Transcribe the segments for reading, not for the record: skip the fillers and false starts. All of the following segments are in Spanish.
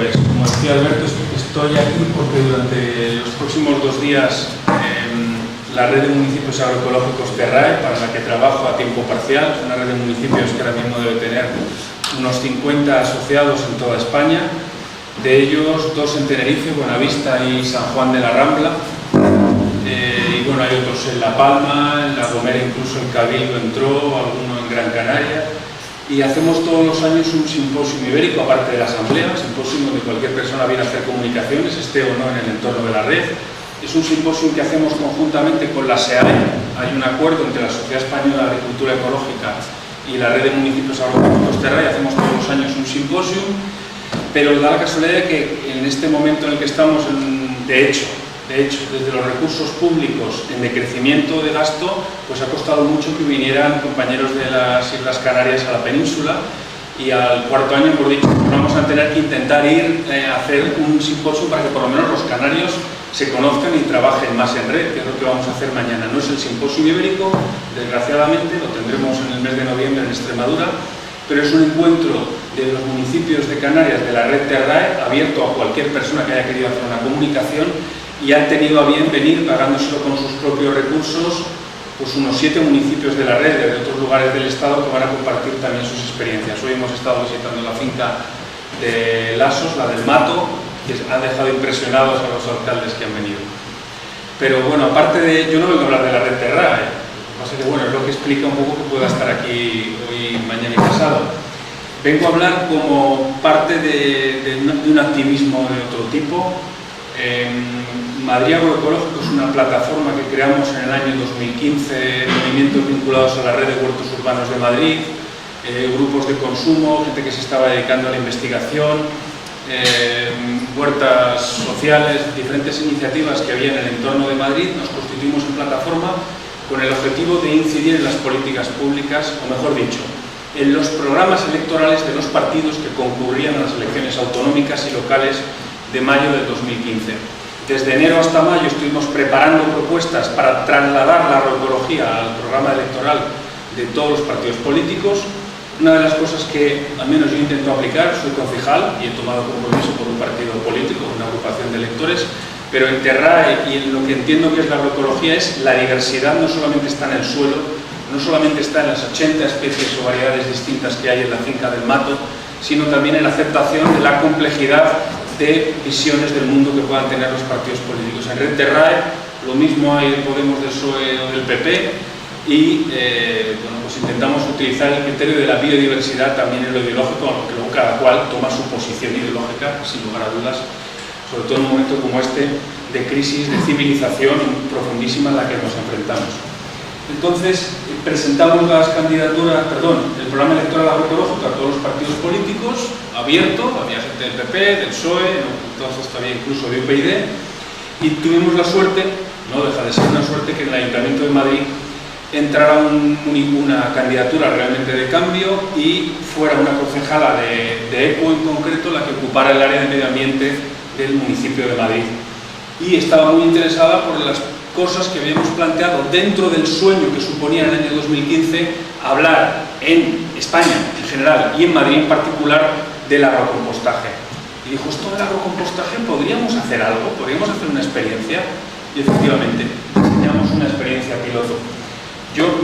Pues como decía Alberto, estoy aquí porque durante los próximos 2 días la red de municipios agroecológicos Terrae, para la que trabajo a tiempo parcial, es una red de municipios que ahora mismo debe tener unos 50 asociados en toda España, de ellos 2 en Tenerife, Buenavista y San Juan de la Rambla, y bueno, hay otros en La Palma, en La Gomera, incluso en Cabildo entró, alguno en Gran Canaria, y hacemos todos los años un simposio ibérico, aparte de la asamblea, simposio donde cualquier persona viene a hacer comunicaciones, esté o no en el entorno de la red. Es un simposio que hacemos conjuntamente con la SEAE. Hay un acuerdo entre la Sociedad Española de Agricultura Ecológica y la red de municipios agroecológicos Terrae, y hacemos todos los años un simposio, pero da la casualidad de que en este momento en el que estamos, de hecho, desde los recursos públicos en decrecimiento de gasto, pues ha costado mucho que vinieran compañeros de las Islas Canarias a la península, y al cuarto año hemos dicho que vamos a tener que intentar ir a hacer un simposio para que por lo menos los canarios se conozcan y trabajen más en red, que es lo que vamos a hacer mañana. No es el simposio ibérico, desgraciadamente, lo tendremos en el mes de noviembre en Extremadura, pero es un encuentro de los municipios de Canarias de la red Terrae, abierto a cualquier persona que haya querido hacer una comunicación, y han tenido a bien venir pagándoselo con sus propios recursos, pues unos 7 municipios de la red de otros lugares del Estado que van a compartir también sus experiencias. Hoy hemos estado visitando la finca de Lasos, la del Mato, que ha dejado impresionados a los alcaldes que han venido. Pero bueno, aparte de... Yo no vengo a hablar de la red Terrae, lo que pasa es que bueno, es lo que explica un poco que pueda estar aquí hoy, mañana y pasado. Vengo a hablar como parte de un activismo de otro tipo. Madrid Agroecológico es una plataforma que creamos en el año 2015, movimientos vinculados a la red de huertos urbanos de Madrid, grupos de consumo, gente que se estaba dedicando a la investigación, huertas sociales, diferentes iniciativas que había en el entorno de Madrid. Nos constituimos en plataforma con el objetivo de incidir en las políticas públicas, o mejor dicho, en los programas electorales de los partidos que concurrían a las elecciones autonómicas y locales de mayo del 2015. Desde enero hasta mayo estuvimos preparando propuestas para trasladar la agroecología al programa electoral de todos los partidos políticos. Una de las cosas que al menos yo intento aplicar, soy concejal y he tomado compromiso por un partido político, una agrupación de electores, pero en Terrae y en lo que entiendo que es la agroecología es la diversidad. No solamente está en el suelo, no solamente está en las 80 especies o variedades distintas que hay en la finca del Mato, sino también en la aceptación de la complejidad de visiones del mundo que puedan tener los partidos políticos. En Red Terrae lo mismo hay de Podemos, del PSOE o del PP, y bueno, pues intentamos utilizar el criterio de la biodiversidad también en lo ideológico, aunque luego cada cual toma su posición ideológica, sin lugar a dudas, sobre todo en un momento como este de crisis, de civilización profundísima en la que nos enfrentamos. Entonces, presentamos las candidaturas, el programa electoral agroecológico a todos los partidos políticos, abierto, había gente del PP, del PSOE, entonces había incluso de UPyD, y tuvimos la suerte, no deja de ser una suerte, que en el Ayuntamiento de Madrid entrara una candidatura realmente de cambio y fuera una concejala de ECO en concreto la que ocupara el área de medio ambiente del municipio de Madrid. Y estaba muy interesada por las cosas que habíamos planteado dentro del sueño que suponía en el año 2015 hablar en España en general y en Madrid en particular del agrocompostaje. Y dijo, esto del agrocompostaje, ¿podríamos hacer algo? ¿Podríamos hacer una experiencia? Y efectivamente, diseñamos una experiencia piloto.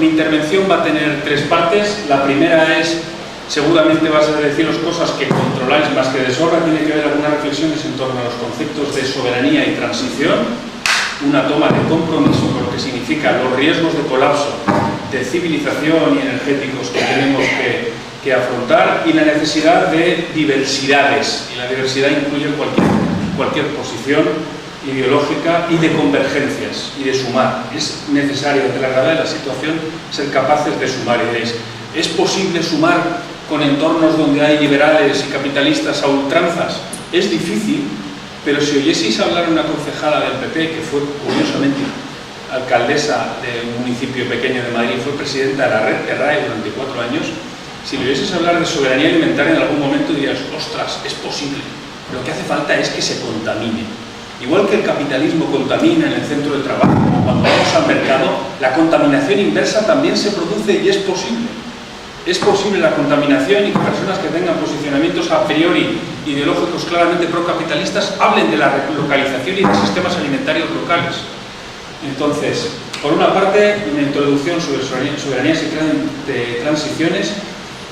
Mi intervención va a tener 3 partes. La primera es, seguramente vas a deciros cosas que controláis más que de sobra. Tiene que haber algunas reflexiones en torno a los conceptos de soberanía y transición, una toma de compromiso con lo que significa los riesgos de colapso de civilización y energéticos que tenemos que afrontar, y la necesidad de diversidades, y la diversidad incluye cualquier posición ideológica, y de convergencias y de sumar. Es necesario, ante la gravedad de la situación, ser capaces de sumar ideas. ¿Es posible sumar con entornos donde hay liberales y capitalistas a ultranzas? Es difícil, pero si oyeseis hablar a una concejala del PP, que fue curiosamente alcaldesa de un municipio pequeño de Madrid, fue presidenta de la red Terrae durante 4 años, si le oyieseis hablar de soberanía alimentaria en algún momento dirías, ostras, es posible. Lo que hace falta es que se contamine. Igual que el capitalismo contamina en el centro de trabajo, o cuando vamos al mercado, la contaminación inversa también se produce y es posible. Es posible la contaminación, y que personas que tengan posicionamientos a priori ideológicos claramente procapitalistas hablen de la relocalización y de sistemas alimentarios locales. Entonces, por una parte, una introducción sobre soberanías y de transiciones.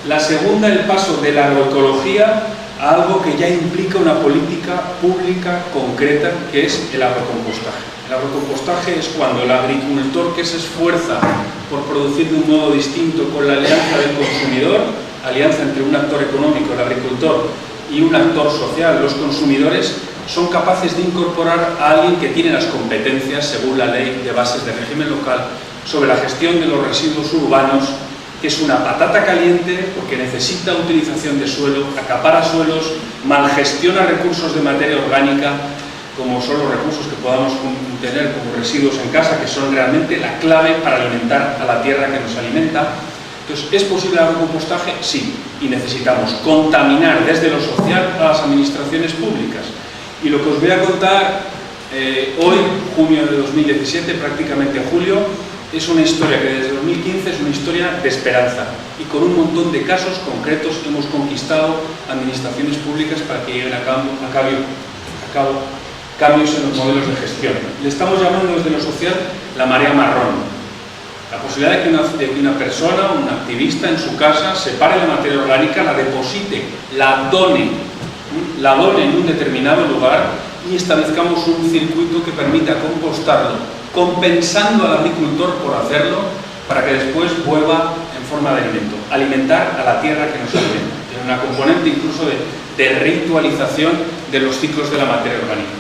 La segunda, el paso de la agroecología a algo que ya implica una política pública concreta, que es el agrocompostaje. El agrocompostaje es cuando el agricultor que se esfuerza por producir de un modo distinto con la alianza del consumidor, alianza entre un actor económico, el agricultor, y un actor social, los consumidores, son capaces de incorporar a alguien que tiene las competencias, según la ley de bases de régimen local, sobre la gestión de los residuos urbanos, que es una patata caliente porque necesita utilización de suelo, acapara suelos, malgestiona recursos de materia orgánica, como son los recursos que podamos tener como residuos en casa, que son realmente la clave para alimentar a la tierra que nos alimenta. Entonces, ¿es posible el agrocompostaje? Sí, y necesitamos contaminar desde lo social a las administraciones públicas. Y lo que os voy a contar hoy, junio de 2017, prácticamente julio, es una historia que desde 2015 es una historia de esperanza, y con un montón de casos concretos hemos conquistado administraciones públicas para que lleguen a cabo cambios en los modelos de gestión. Le estamos llamando desde lo social la marea marrón. La posibilidad de que una persona, un activista en su casa, separe la materia orgánica, la deposite, la done en un determinado lugar y establezcamos un circuito que permita compostarlo, compensando al agricultor por hacerlo, para que después vuelva en forma de alimento, alimentar a la tierra que nos alimenta. Tiene una componente incluso de ritualización de los ciclos de la materia orgánica.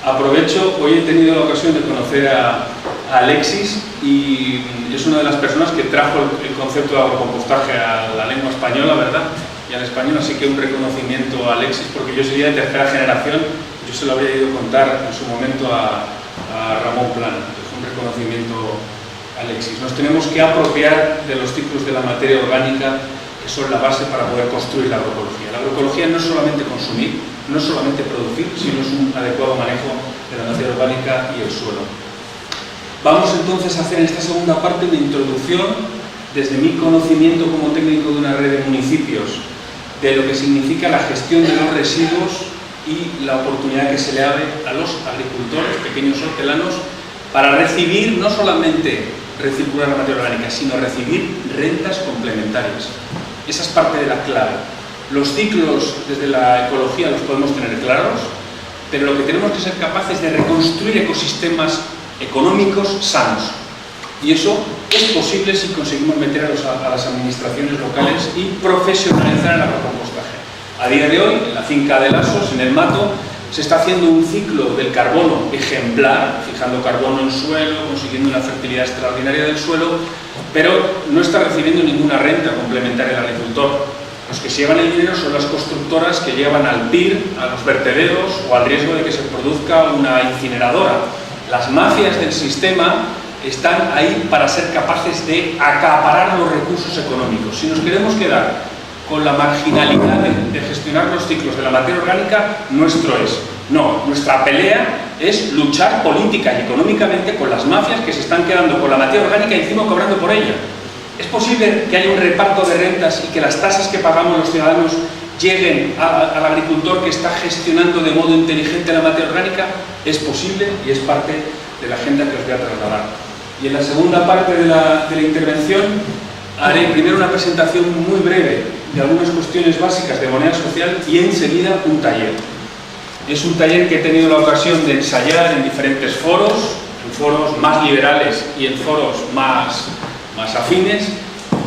Aprovecho, hoy he tenido la ocasión de conocer a Alexis, y es una de las personas que trajo el concepto de agrocompostaje a la lengua española, ¿verdad? Y al español, así que un reconocimiento a Alexis, porque yo sería de tercera generación, yo se lo habría ido a contar en su momento a Ramón Plana. Es un reconocimiento a Alexis. Nos tenemos que apropiar de los ciclos de la materia orgánica, que son la base para poder construir la agroecología. La agroecología no es solamente consumir, no es solamente producir, sino es un adecuado manejo de la materia orgánica y el suelo. Vamos entonces a hacer en esta segunda parte una introducción, desde mi conocimiento como técnico de una red de municipios, de lo que significa la gestión de los residuos y la oportunidad que se le abre a los agricultores, pequeños hortelanos, para recibir, no solamente recircular la materia orgánica, sino recibir rentas complementarias. Esa es parte de la clave. Los ciclos desde la ecología los podemos tener claros, pero lo que tenemos que ser capaces de reconstruir ecosistemas económicos sanos. Y eso es posible si conseguimos meter a las administraciones locales y profesionalizar el agrocompostaje. A día de hoy, en la finca de Lasos, en el Mato, se está haciendo un ciclo del carbono ejemplar, fijando carbono en suelo, consiguiendo una fertilidad extraordinaria del suelo, pero no está recibiendo ninguna renta complementaria el agricultor. Los que se llevan el dinero son las constructoras que llevan al PIR, a los vertederos o al riesgo de que se produzca una incineradora. Las mafias del sistema están ahí para ser capaces de acaparar los recursos económicos. Si nos queremos quedar con la marginalidad de gestionar los ciclos de la materia orgánica, nuestro es. No, nuestra pelea es luchar política y económicamente con las mafias que se están quedando con la materia orgánica y encima cobrando por ella. ¿Es posible que haya un reparto de rentas y que las tasas que pagamos los ciudadanos lleguen al agricultor que está gestionando de modo inteligente la materia orgánica? Es posible y es parte de la agenda que os voy a trasladar. Y en la segunda parte de la intervención haré primero una presentación muy breve de algunas cuestiones básicas de moneda social y enseguida un taller. Es un taller que he tenido la ocasión de ensayar en diferentes foros, en foros más liberales y en foros más afines.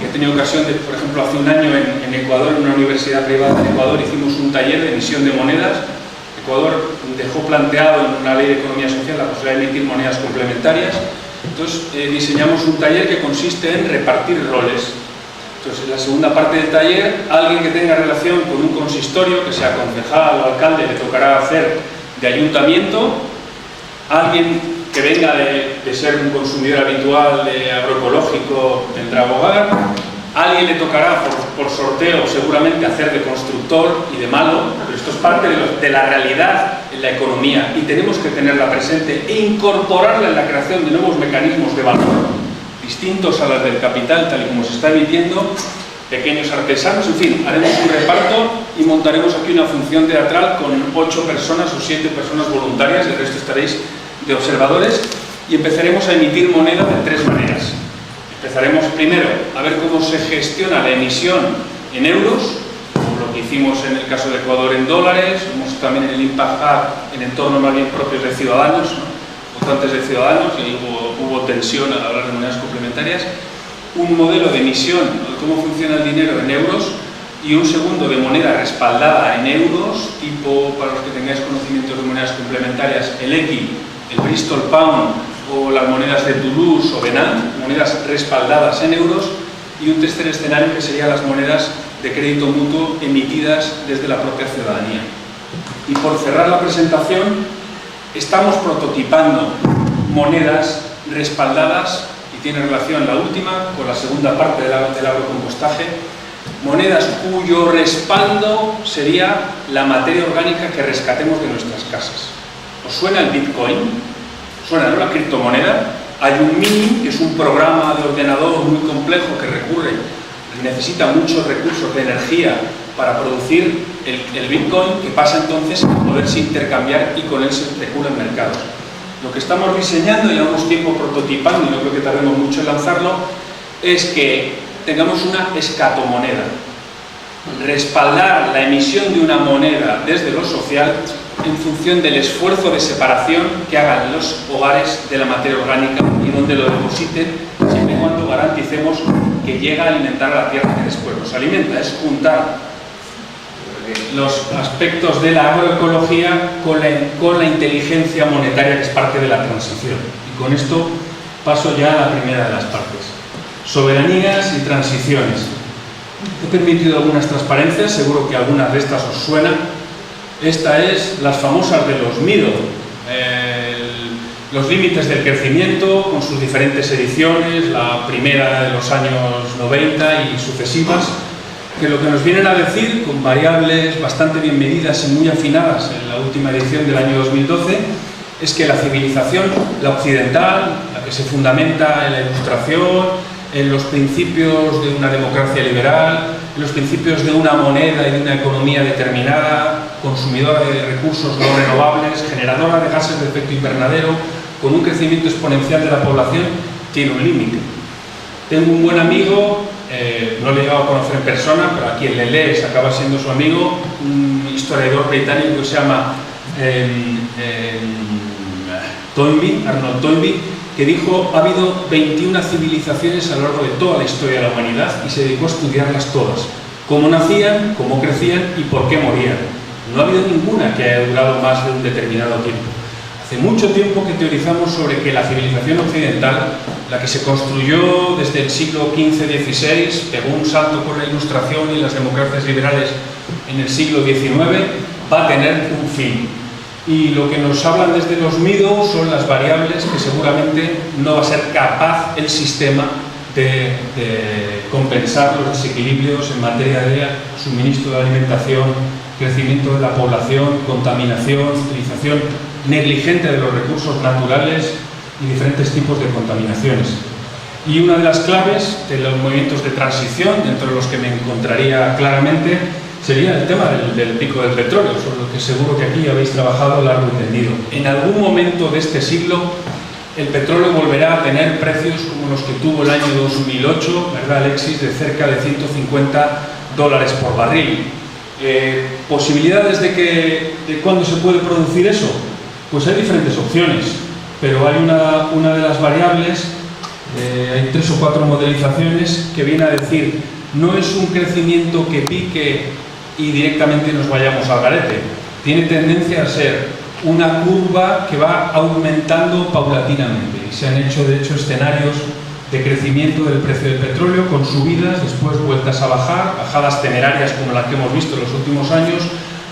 He tenido ocasión de, por ejemplo, hace un año en Ecuador, en una universidad privada en Ecuador, hicimos un taller de emisión de monedas. Ecuador dejó planteado en una ley de economía social la posibilidad de emitir monedas complementarias. Entonces diseñamos un taller que consiste en repartir roles. Entonces, en la segunda parte del taller, alguien que tenga relación con un consistorio, que sea concejal o alcalde, le tocará hacer de ayuntamiento. Alguien que venga de ser un consumidor habitual de agroecológico tendrá abogar. Alguien le tocará por sorteo seguramente hacer de constructor y de malo, pero esto es parte de la realidad en la economía y tenemos que tenerla presente e incorporarla en la creación de nuevos mecanismos de valor distintos a las del capital tal y como se está emitiendo, pequeños artesanos, en fin, haremos un reparto y montaremos aquí una función teatral con 8 personas o 7 personas voluntarias, el resto estaréis de observadores, y empezaremos a emitir moneda de 3 maneras. Empezaremos primero a ver cómo se gestiona la emisión en euros, como lo que hicimos en el caso de Ecuador en dólares, hemos también en el Impact Hub en entornos más bien propios de Ciudadanos, ¿no? Votantes de Ciudadanos, y hubo tensión al hablar de monedas complementarias. Un modelo de emisión de cómo funciona el dinero en euros y un segundo de moneda respaldada en euros, tipo, para los que tengáis conocimientos de monedas complementarias, el EQI, el Bristol Pound o las monedas de Toulouse o Benin, monedas respaldadas en euros, y un tercer escenario que serían las monedas de crédito mutuo emitidas desde la propia ciudadanía. Y por cerrar la presentación, estamos prototipando monedas respaldadas, y tiene relación la última con la segunda parte del agrocompostaje, monedas cuyo respaldo sería la materia orgánica que rescatemos de nuestras casas. ¿Os suena el Bitcoin? ¿Suena, no, la criptomoneda? Hay un Mini, que es un programa de ordenador muy complejo que necesita muchos recursos de energía para producir el Bitcoin, que pasa entonces a poderse intercambiar y con él se especula en mercados. Lo que estamos diseñando, y llevamos tiempo prototipando, y no creo que tardemos mucho en lanzarlo, es que tengamos una escatomoneda. Respaldar la emisión de una moneda desde lo social en función del esfuerzo de separación que hagan los hogares de la materia orgánica y donde lo depositen, siempre y cuando garanticemos que llega a alimentar a la tierra que después nos alimenta. Es juntar los aspectos de la agroecología con la inteligencia monetaria, que es parte de la transición. Y con esto paso ya a la primera de las partes. Soberanías y transiciones. He permitido algunas transparencias, seguro que algunas de estas os suenan. Esta es las famosas de los MIDO, los límites del crecimiento, con sus diferentes ediciones, la primera de los años 90 y sucesivas, que lo que nos vienen a decir, con variables bastante bien medidas y muy afinadas en la última edición del año 2012, es que la civilización, la occidental, la que se fundamenta en la Ilustración, en los principios de una democracia liberal, en los principios de una moneda y de una economía determinada, consumidora de recursos no renovables, generadora de gases de efecto invernadero, con un crecimiento exponencial de la población, tiene un límite. Tengo un buen amigo, no le he llegado a conocer en persona, pero a quien le lee se acaba siendo su amigo, un historiador británico que se llama Arnold Toynbee, que dijo: ha habido 21 civilizaciones a lo largo de toda la historia de la humanidad, y se dedicó a estudiarlas todas, cómo nacían, cómo crecían y por qué morían. No ha habido ninguna que haya durado más de un determinado tiempo. Hace mucho tiempo que teorizamos sobre que la civilización occidental, la que se construyó desde el siglo XV-XVI, pegó un salto con la Ilustración y las democracias liberales en el siglo XIX, va a tener un fin. Y lo que nos hablan desde los MIDO son las variables que seguramente no va a ser capaz el sistema de compensar los desequilibrios en materia de suministro de alimentación, crecimiento de la población, contaminación, utilización negligente de los recursos naturales y diferentes tipos de contaminaciones. Y una de las claves de los movimientos de transición, dentro de los que me encontraría claramente, sería el tema del pico del petróleo, sobre lo que seguro que aquí habéis trabajado largo y tendido. En algún momento de este siglo, el petróleo volverá a tener precios como los que tuvo el año 2008, ¿verdad, Alexis?, de cerca de $150 por barril. ¿Posibilidades de cuándo se puede producir eso? Pues hay diferentes opciones, pero hay una de las variables, hay 3 o 4 modelizaciones que viene a decir: no es un crecimiento que pique y directamente nos vayamos al garete. Tiene tendencia a ser una curva que va aumentando paulatinamente. Y se han hecho, de hecho, escenarios de crecimiento del precio del petróleo con subidas, después vueltas a bajar, bajadas temerarias como las que hemos visto en los últimos años,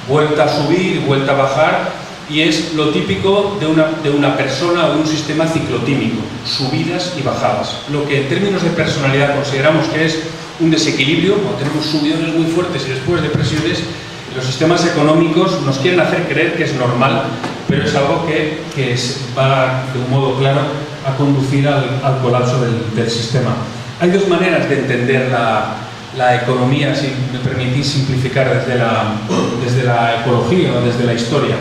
vuelta a subir, vuelta a bajar, y es lo típico de una persona o de un sistema ciclotímico, subidas y bajadas. Lo que en términos de personalidad consideramos que es un desequilibrio, cuando tenemos subidones muy fuertes y después depresiones, los sistemas económicos nos quieren hacer creer que es normal, pero es algo que va de un modo claro a conducir al colapso del sistema. Hay 2 maneras de entender la economía, si me permitís simplificar, desde la ecología o desde la historia.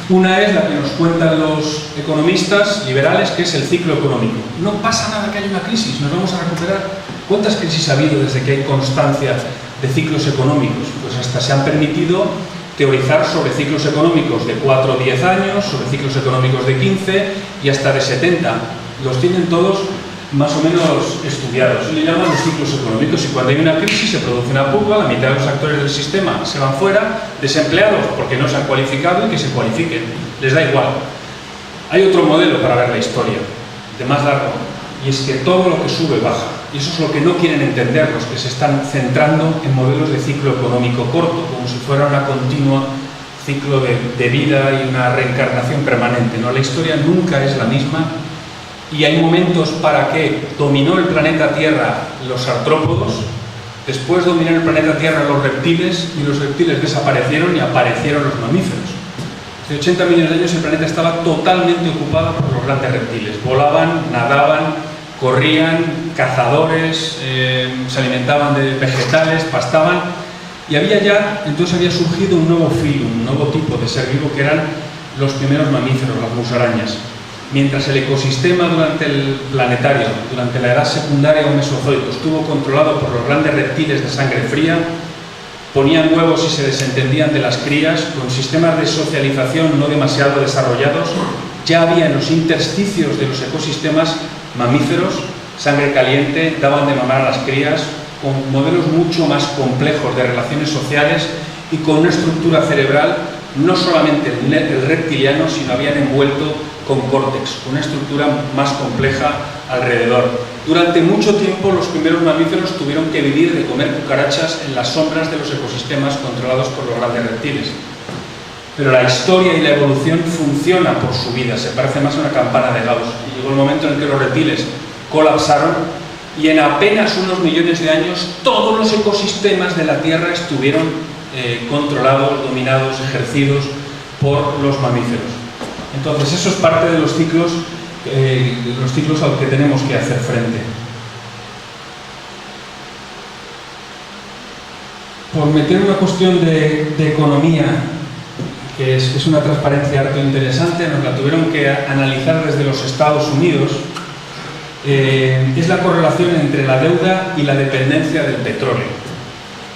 Una es la que nos cuentan los economistas liberales, que es el ciclo económico. No pasa nada que haya una crisis, nos vamos a recuperar. ¿Cuántas crisis ha habido desde que hay constancia de ciclos económicos? Pues hasta se han permitido teorizar sobre ciclos económicos de 4 o 10 años, sobre ciclos económicos de 15 y hasta de 70. Los tienen todos más o menos estudiados. Le llaman los ciclos económicos, y cuando hay una crisis se produce una purga, la mitad de los actores del sistema se van fuera, desempleados porque no se han cualificado, y que se cualifiquen, les da igual. Hay otro modelo para ver la historia, de más largo, y es que todo lo que sube baja, y eso es lo que no quieren entender los que se están centrando en modelos de ciclo económico corto, como si fuera una continua ciclo de vida y una reencarnación permanente, ¿no? La historia nunca es la misma. Y hay momentos para que dominó el planeta Tierra los artrópodos, después dominó el planeta Tierra los reptiles, y los reptiles desaparecieron y aparecieron los mamíferos. Hace 80 millones de años el planeta estaba totalmente ocupado por los grandes reptiles. Volaban, nadaban, corrían, cazadores, se alimentaban de vegetales, pastaban, y entonces había surgido un nuevo filo, un nuevo tipo de ser vivo, que eran los primeros mamíferos, las musarañas. Mientras el ecosistema durante el planetario, durante la edad secundaria o mesozoico, estuvo controlado por los grandes reptiles de sangre fría, ponían huevos y se desentendían de las crías, con sistemas de socialización no demasiado desarrollados, ya había en los intersticios de los ecosistemas mamíferos, sangre caliente, daban de mamar a las crías, con modelos mucho más complejos de relaciones sociales y con una estructura cerebral no solamente el reptiliano, sino habían envuelto con córtex, con una estructura más compleja alrededor. Durante mucho tiempo los primeros mamíferos tuvieron que vivir de comer cucarachas en las sombras de los ecosistemas controlados por los grandes reptiles. Pero la historia y la evolución funciona por su vida, se parece más a una campana de Gauss. Y llegó el momento en el que los reptiles colapsaron, y en apenas unos millones de años todos los ecosistemas de la Tierra estuvieron controlados, dominados, ejercidos por los mamíferos. Entonces eso es parte de los ciclos a los que tenemos que hacer frente. Por meter una cuestión de economía, que es una transparencia harto interesante, nos la tuvieron que analizar desde los Estados Unidos, es la correlación entre la deuda y la dependencia del petróleo.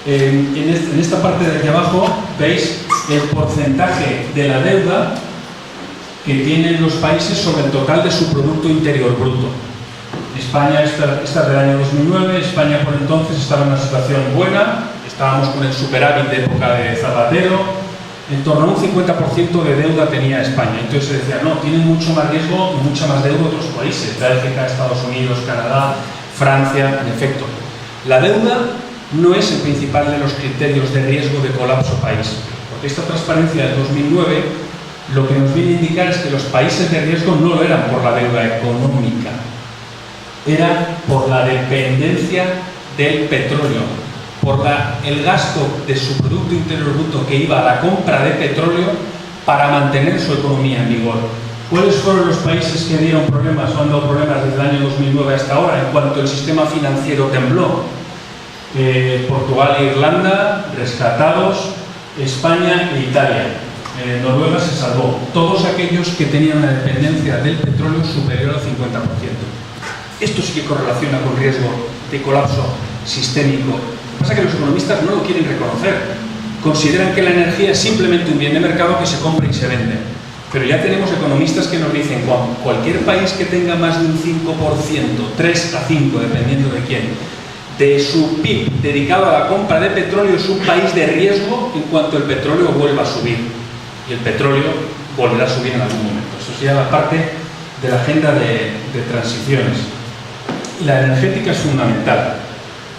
En esta parte de aquí abajo veis el porcentaje de la deuda que tienen los países sobre el total de su Producto Interior Bruto. España, esta es del año 2009, España por entonces estaba en una situación buena, estábamos con el superávit de época de Zapatero, en torno a un 50% de deuda tenía España. Entonces se decía, no, tienen mucho más riesgo y mucha más deuda otros países, Bélgica, Estados Unidos, Canadá, Francia, en efecto. La deuda no es el principal de los criterios de riesgo de colapso país, porque esta transparencia del 2009 lo que nos viene a indicar es que los países de riesgo no lo eran por la deuda económica, era por la dependencia del petróleo, por el gasto de su Producto Interior Bruto que iba a la compra de petróleo para mantener su economía en vigor. ¿Cuáles fueron los países que dieron problemas o han dado problemas desde el año 2009 hasta ahora en cuanto el sistema financiero tembló? Portugal e Irlanda, rescatados, España e Italia. Noruega se salvó. Todos aquellos que tenían una dependencia del petróleo superior al 50%. Esto sí que correlaciona con riesgo de colapso sistémico. Lo que pasa es que los economistas no lo quieren reconocer. Consideran que la energía es simplemente un bien de mercado que se compra y se vende. Pero ya tenemos economistas que nos dicen que cualquier país que tenga más de un 5%, 3 a 5, dependiendo de quién, de su PIB dedicado a la compra de petróleo, es un país de riesgo en cuanto el petróleo vuelva a subir. Y el petróleo volverá a subir en algún momento. Eso sería la parte de la agenda de transiciones. Y la energética es fundamental,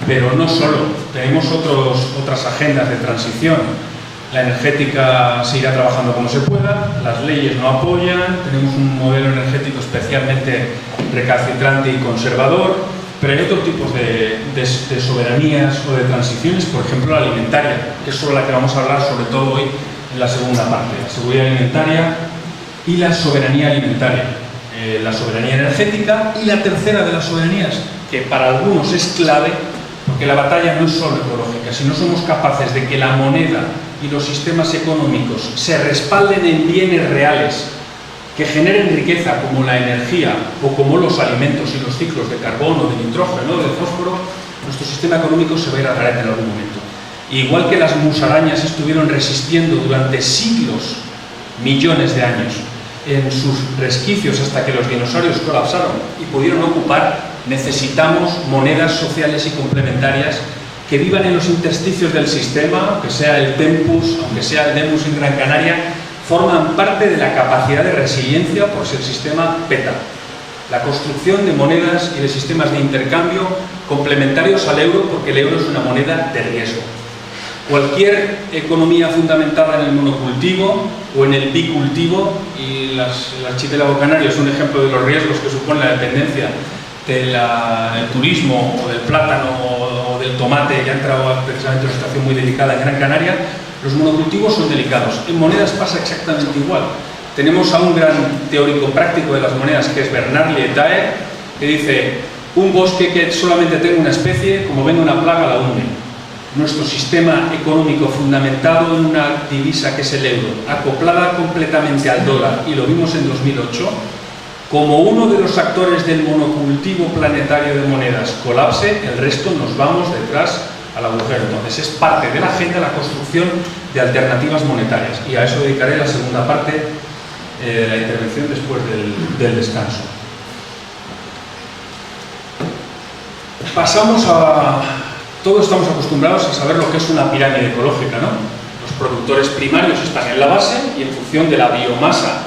pero no solo. Tenemos otras agendas de transición. La energética se irá trabajando como se pueda, las leyes no apoyan, tenemos un modelo energético especialmente recalcitrante y conservador, pero hay otros tipos de soberanías o de transiciones, por ejemplo la alimentaria, que es sobre la que vamos a hablar sobre todo hoy en la segunda parte, la seguridad alimentaria y la soberanía alimentaria, la soberanía energética y la tercera de las soberanías, que para algunos es clave, porque porque la batalla no es solo ecológica. Si no somos capaces de que la moneda y los sistemas económicos se respalden en bienes reales que generen riqueza, como la energía o como los alimentos y los ciclos de carbono, de nitrógeno, de fósforo, nuestro sistema económico se va a ir al garete en algún momento. Igual que las musarañas estuvieron resistiendo durante siglos, millones de años, en sus resquicios hasta que los dinosaurios colapsaron y pudieron ocupar, necesitamos monedas sociales y complementarias que vivan en los intersticios del sistema, aunque sea el Tempus, aunque sea el Demus en Gran Canaria, forman parte de la capacidad de resiliencia por si el sistema peta. La construcción de monedas y de sistemas de intercambio complementarios al euro, porque el euro es una moneda de riesgo. Cualquier economía fundamentada en el monocultivo o en el bicultivo, y el archipiélago canario es un ejemplo de los riesgos que supone la dependencia del turismo o del plátano o del tomate, ya ha entrado precisamente en una situación muy delicada en Gran Canaria. Los monocultivos son delicados. En monedas pasa exactamente igual. Tenemos a un gran teórico práctico de las monedas, que es Bernard Lietaer, que dice: un bosque que solamente tenga una especie, como venga una plaga, la hunde. Nuestro sistema económico fundamentado en una divisa que es el euro, acoplada completamente al dólar, y lo vimos en 2008, como uno de los actores del monocultivo planetario de monedas colapse, el resto nos vamos detrás al agujero. Entonces es parte de la agenda la construcción de alternativas monetarias, y a eso dedicaré la segunda parte de la intervención después del descanso. Pasamos a... Todos estamos acostumbrados a saber lo que es una pirámide ecológica, ¿no? Los productores primarios están en la base y en función de la biomasa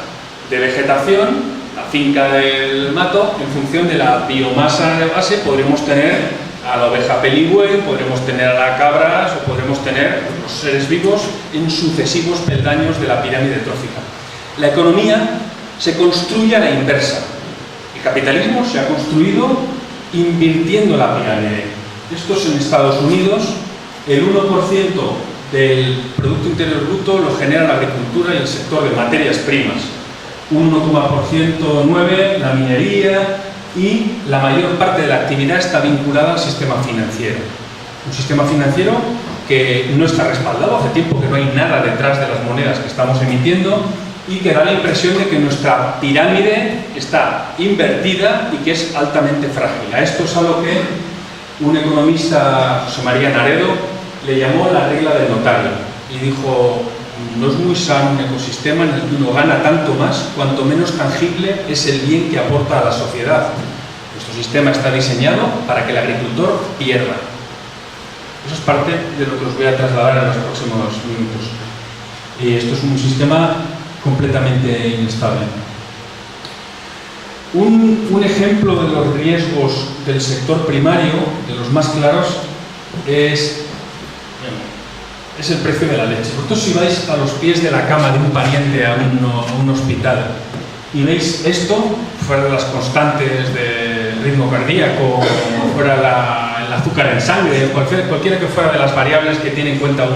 de vegetación, la finca del mato, en función de la biomasa de base podremos tener a la oveja peligüe, podremos tener a la cabra o podremos tener los seres vivos en sucesivos peldaños de la pirámide trófica. La economía se construye a la inversa. El capitalismo se ha construido invirtiendo la pirámide. Esto es en Estados Unidos. El 1% del Producto Interior Bruto lo genera la agricultura y el sector de materias primas. Un 1,9% la minería, y la mayor parte de la actividad está vinculada al sistema financiero. Un sistema financiero que no está respaldado, hace tiempo que no hay nada detrás de las monedas que estamos emitiendo, y que da la impresión de que nuestra pirámide está invertida y que es altamente frágil. A esto es a lo que un economista, José María Naredo, le llamó la regla del notario, y dijo: no es muy sano un ecosistema en el que uno gana tanto más cuanto menos tangible es el bien que aporta a la sociedad. Nuestro sistema está diseñado para que el agricultor pierda. Eso es parte de lo que os voy a trasladar en los próximos minutos. Y esto es un sistema completamente inestable. Un ejemplo de los riesgos del sector primario, de los más claros, es el precio de la leche. Vosotros, si vais a los pies de la cama de un pariente a un hospital y veis esto, fuera de las constantes de ritmo cardíaco, o fuera el azúcar en sangre, o cualquiera que fuera de las variables que tiene en cuenta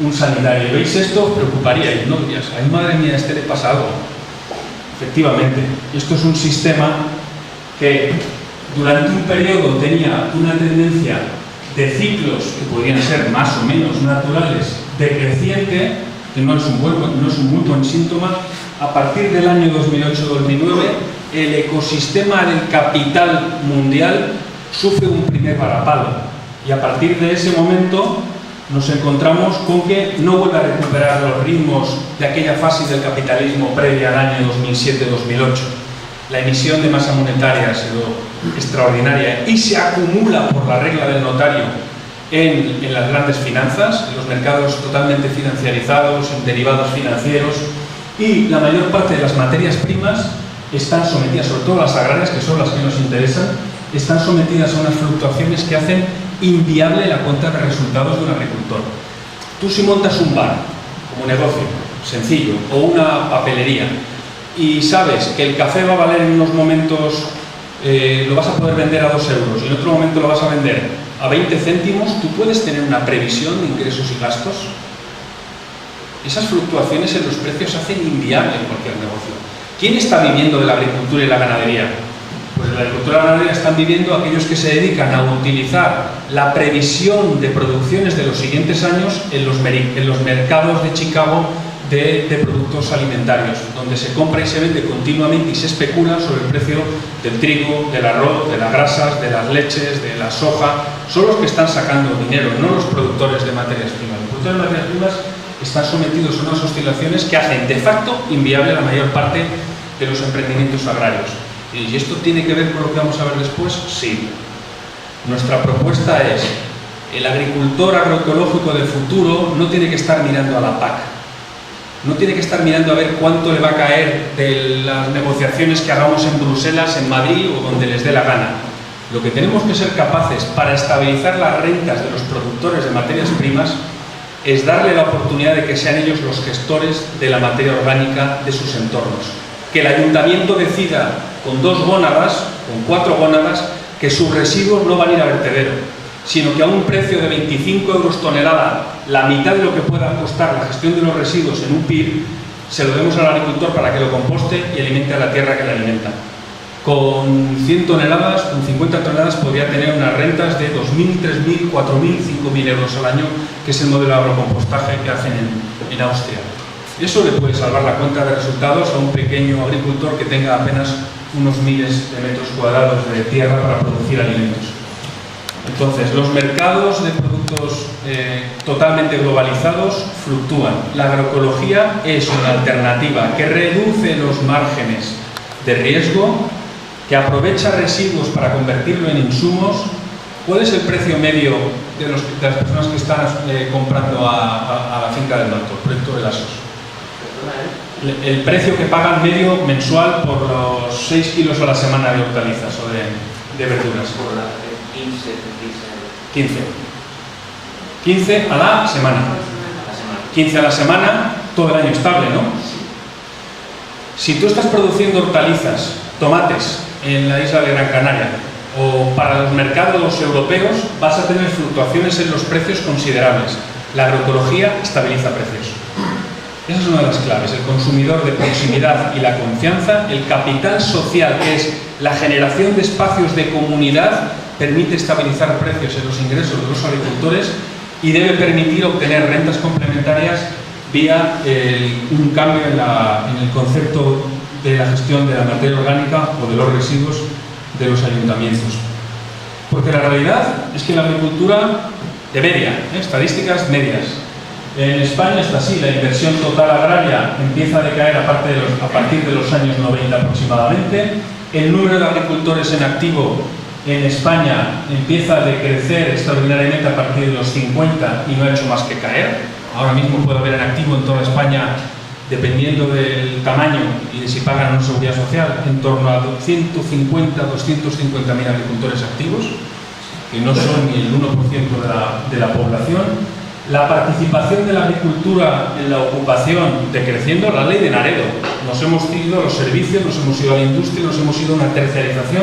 un sanitario, y veis esto, os preocuparíais, ¿no? Dirías: ay, madre mía, a este le pasa algo. Efectivamente, esto es un sistema que durante un periodo tenía una tendencia de ciclos que podrían ser más o menos naturales, decreciente, que no es un muy buen síntoma. A partir del año 2008-2009, el ecosistema del capital mundial sufre un primer varapalo, y a partir de ese momento nos encontramos con que no vuelve a recuperar los ritmos de aquella fase del capitalismo previa al año 2007-2008. La emisión de masa monetaria ha sido extraordinaria y se acumula por la regla del notario en las grandes finanzas, en los mercados totalmente financiarizados, en derivados financieros, y la mayor parte de las materias primas están sometidas, sobre todo las agrarias, que son las que nos interesan, están sometidas a unas fluctuaciones que hacen inviable la cuenta de resultados de un agricultor. Tú, si montas un bar como negocio sencillo o una papelería y sabes que el café va a valer en unos momentos, lo vas a poder vender a 2 euros y en otro momento lo vas a vender a 20 céntimos, tú puedes tener una previsión de ingresos y gastos. Esas fluctuaciones en los precios hacen inviable cualquier negocio. ¿Quién está viviendo de la agricultura y la ganadería? Pues en la agricultura agraria están viviendo aquellos que se dedican a utilizar la previsión de producciones de los siguientes años en los mercados de Chicago de productos alimentarios, donde se compra y se vende continuamente y se especula sobre el precio del trigo, del arroz, de las grasas, de las leches, de la soja. Son los que están sacando dinero, no los productores de materias primas. Los productores de materias primas están sometidos a unas oscilaciones que hacen de facto inviable la mayor parte de los emprendimientos agrarios. ¿Y esto tiene que ver con lo que vamos a ver después? Sí. Nuestra propuesta es: el agricultor agroecológico del futuro no tiene que estar mirando a la PAC, no tiene que estar mirando a ver cuánto le va a caer de las negociaciones que hagamos en Bruselas, en Madrid o donde les dé la gana. Lo que tenemos que ser capaces para estabilizar las rentas de los productores de materias primas es darle la oportunidad de que sean ellos los gestores de la materia orgánica de sus entornos. Que el ayuntamiento decida con 2 gónadas, con 4 gónadas, que sus residuos no van a ir a vertedero, sino que a un precio de 25 euros tonelada, la mitad de lo que pueda costar la gestión de los residuos en un PIR, se lo demos al agricultor para que lo composte y alimente a la tierra que le alimenta. Con 100 toneladas, con 50 toneladas, podría tener unas rentas de 2.000, 3.000, 4.000, 5.000 euros al año, que es el modelo de agrocompostaje que hacen en Austria. Eso le puede salvar la cuenta de resultados a un pequeño agricultor que tenga apenas unos miles de metros cuadrados de tierra para producir alimentos. Entonces, los mercados de productos totalmente globalizados fluctúan. La agroecología es una alternativa que reduce los márgenes de riesgo, que aprovecha residuos para convertirlo en insumos. ¿Cuál es el precio medio de las personas que están comprando a la finca del Norte, el proyecto de Lasos? El precio que pagan medio mensual por los 6 kilos a la semana de hortalizas o de verduras. 15 a la semana. 15 a la semana, todo el año estable, ¿no? Si tú estás produciendo hortalizas, tomates, en la isla de Gran Canaria, o para los mercados europeos, vas a tener fluctuaciones en los precios considerables. La agroecología estabiliza precios. Esa es una de las claves: el consumidor de proximidad y la confianza. El capital social, que es la generación de espacios de comunidad, permite estabilizar precios en los ingresos de los agricultores y debe permitir obtener rentas complementarias vía un cambio en el concepto de la gestión de la materia orgánica o de los residuos de los ayuntamientos. Porque la realidad es que la agricultura de media, estadísticas medias, en España está así: la inversión total agraria empieza a decaer a partir de los años 90 aproximadamente. El número de agricultores en activo en España empieza a decrecer extraordinariamente a partir de los 50 y no ha hecho más que caer. Ahora mismo puede haber en activo en toda España, dependiendo del tamaño y de si pagan una seguridad social, en torno a 150, 250.000 agricultores activos, que no son ni el 1% de la población. La participación de la agricultura en la ocupación decreciendo. La ley de Naredo. Nos hemos ido a los servicios, nos hemos ido a la industria, nos hemos ido a una terciarización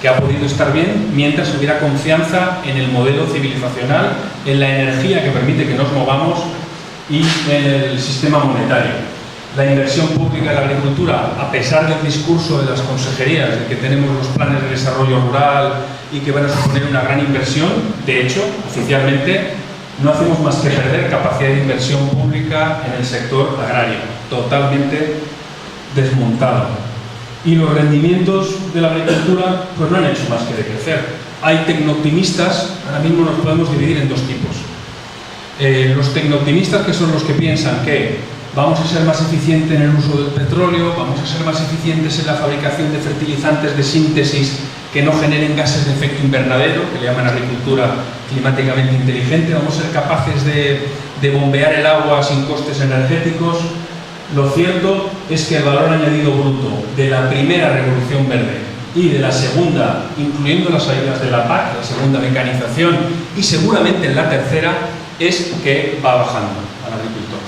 que ha podido estar bien mientras hubiera confianza en el modelo civilizacional, en la energía que permite que nos movamos y en el sistema monetario. La inversión pública en la agricultura, a pesar del discurso de las consejerías de que tenemos los planes de desarrollo rural y que van a suponer una gran inversión, de hecho, oficialmente no hacemos más que perder capacidad de inversión pública en el sector agrario, totalmente desmontado. Y los rendimientos de la agricultura pues no han hecho más que decrecer. Hay tecnooptimistas, ahora mismo nos podemos dividir en 2 tipos. Los tecnooptimistas, que son los que piensan que vamos a ser más eficientes en el uso del petróleo, vamos a ser más eficientes en la fabricación de fertilizantes de síntesis que no generen gases de efecto invernadero, que le llaman agricultura climáticamente inteligente, vamos a ser capaces de bombear el agua sin costes energéticos. Lo cierto es que el valor añadido bruto de la primera revolución verde y de la segunda, incluyendo las ayudas de la PAC, la segunda mecanización, y seguramente en la tercera, es que va bajando al agricultor.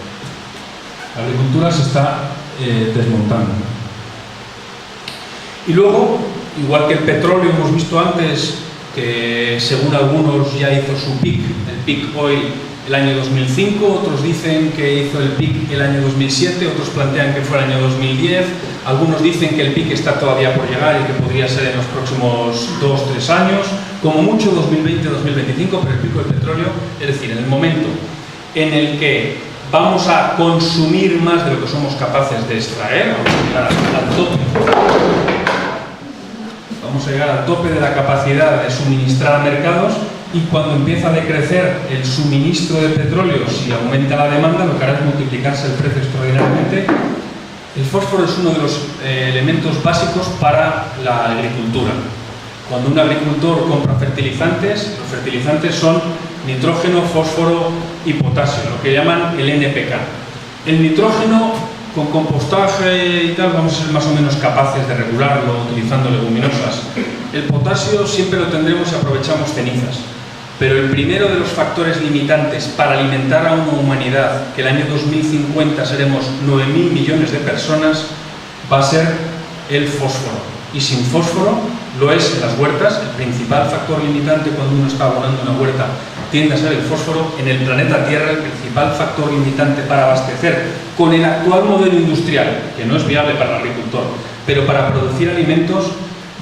La agricultura se está desmontando. Y luego, igual que el petróleo, hemos visto antes que según algunos ya hizo su peak, el peak oil, el año 2005, otros dicen que hizo el peak el año 2007, otros plantean que fue el año 2010, Algunos dicen que el pic está todavía por llegar y que podría ser en los próximos 2-3 años, como mucho 2020-2025, pero el pico del petróleo, es decir, en el momento en el que vamos a consumir más de lo que somos capaces de extraer, vamos a llegar al tope de la capacidad de suministrar a mercados, y cuando empieza a decrecer el suministro de petróleo, si aumenta la demanda, lo que hará es multiplicarse el precio extraordinariamente. El fósforo es uno de los elementos básicos para la agricultura. Cuando un agricultor compra fertilizantes, los fertilizantes son nitrógeno, fósforo y potasio, lo que llaman el NPK. El nitrógeno, con compostaje y tal, vamos a ser más o menos capaces de regularlo utilizando leguminosas. El potasio siempre lo tendremos si aprovechamos cenizas. Pero el primero de los factores limitantes para alimentar a una humanidad, que el año 2050 seremos 9.000 millones de personas, va a ser el fósforo. Y sin fósforo, lo es en las huertas, el principal factor limitante cuando uno está abonando una huerta tiende a ser el fósforo. En el planeta Tierra, el principal factor limitante para abastecer con el actual modelo industrial, que no es viable para el agricultor, pero para producir alimentos,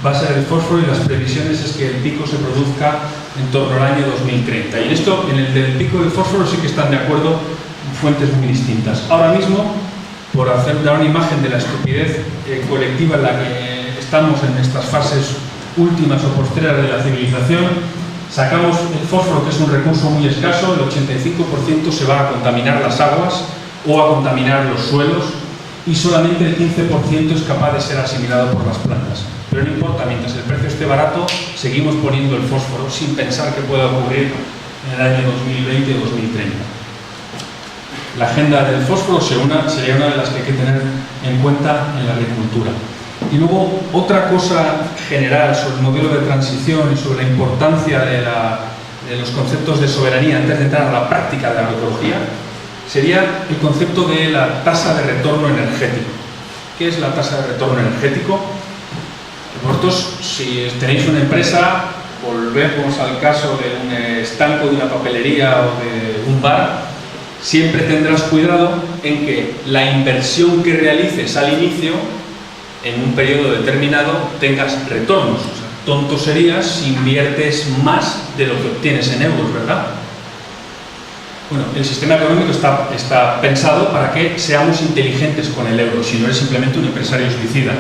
va a ser el fósforo, y las previsiones es que el pico se produzca en torno al año 2030. Y en esto, en el del pico del fósforo, sí que están de acuerdo fuentes muy distintas. Ahora mismo, por dar una imagen de la estupidez colectiva en la que estamos en estas fases últimas o posteras de la civilización, sacamos el fósforo, que es un recurso muy escaso, el 85% se va a contaminar las aguas o a contaminar los suelos, y solamente el 15% es capaz de ser asimilado por las plantas. Pero no importa, mientras el precio esté barato, seguimos poniendo el fósforo sin pensar que pueda ocurrir en el año 2020 o 2030. La agenda del fósforo sería una de las que hay que tener en cuenta en la agricultura. Y luego, otra cosa general sobre el modelo de transición y sobre la importancia de los conceptos de soberanía antes de entrar a la práctica de la agroecología, sería el concepto de la tasa de retorno energético. ¿Qué es la tasa de retorno energético? Vosotros, si tenéis una empresa, volvemos al caso de un estanco de una papelería o de un bar, siempre tendrás cuidado en que la inversión que realices al inicio, en un periodo determinado, tengas retornos. O sea, tonto serías si inviertes más de lo que obtienes en euros, ¿verdad? Bueno, el sistema económico está pensado para que seamos inteligentes con el euro, si no eres simplemente un empresario suicida.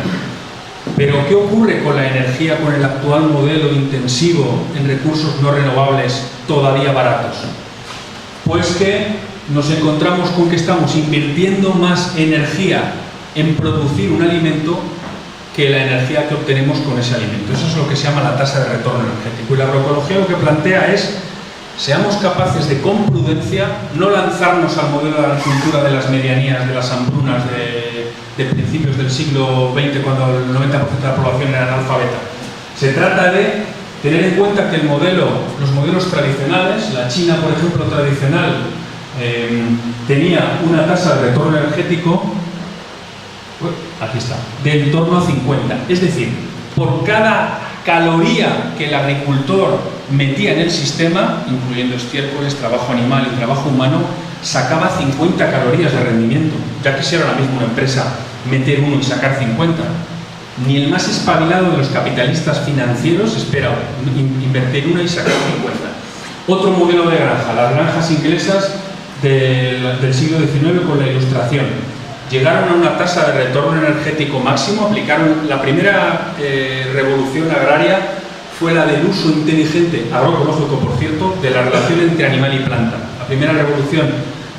Pero ¿qué ocurre con la energía, con el actual modelo intensivo en recursos no renovables todavía baratos? Pues que nos encontramos con que estamos invirtiendo más energía en producir un alimento que la energía que obtenemos con ese alimento. Eso es lo que se llama la tasa de retorno energético. Y la agroecología lo que plantea es: seamos capaces de, con prudencia, no lanzarnos al modelo de agricultura de las medianías, de las hambrunas de principios del siglo XX, cuando el 90% de la población era analfabeta. Se trata de tener en cuenta que los modelos tradicionales, la China, por ejemplo, tradicional, tenía una tasa de retorno energético, aquí está, de en torno a 50. Es decir, por cada caloría que el agricultor metía en el sistema, incluyendo estiércoles, trabajo animal y trabajo humano, sacaba 50 calorías de rendimiento. Ya quisiera ahora mismo una empresa meter uno y sacar 50. Ni el más espabilado de los capitalistas financieros espera invertir una y sacar 50. Otro modelo de granja, las granjas inglesas del siglo XIX con la Ilustración. Llegaron a una tasa de retorno energético máximo, aplicaron la primera revolución agraria, fue la del uso inteligente, agroecológico por cierto, de la relación entre animal y planta. La primera revolución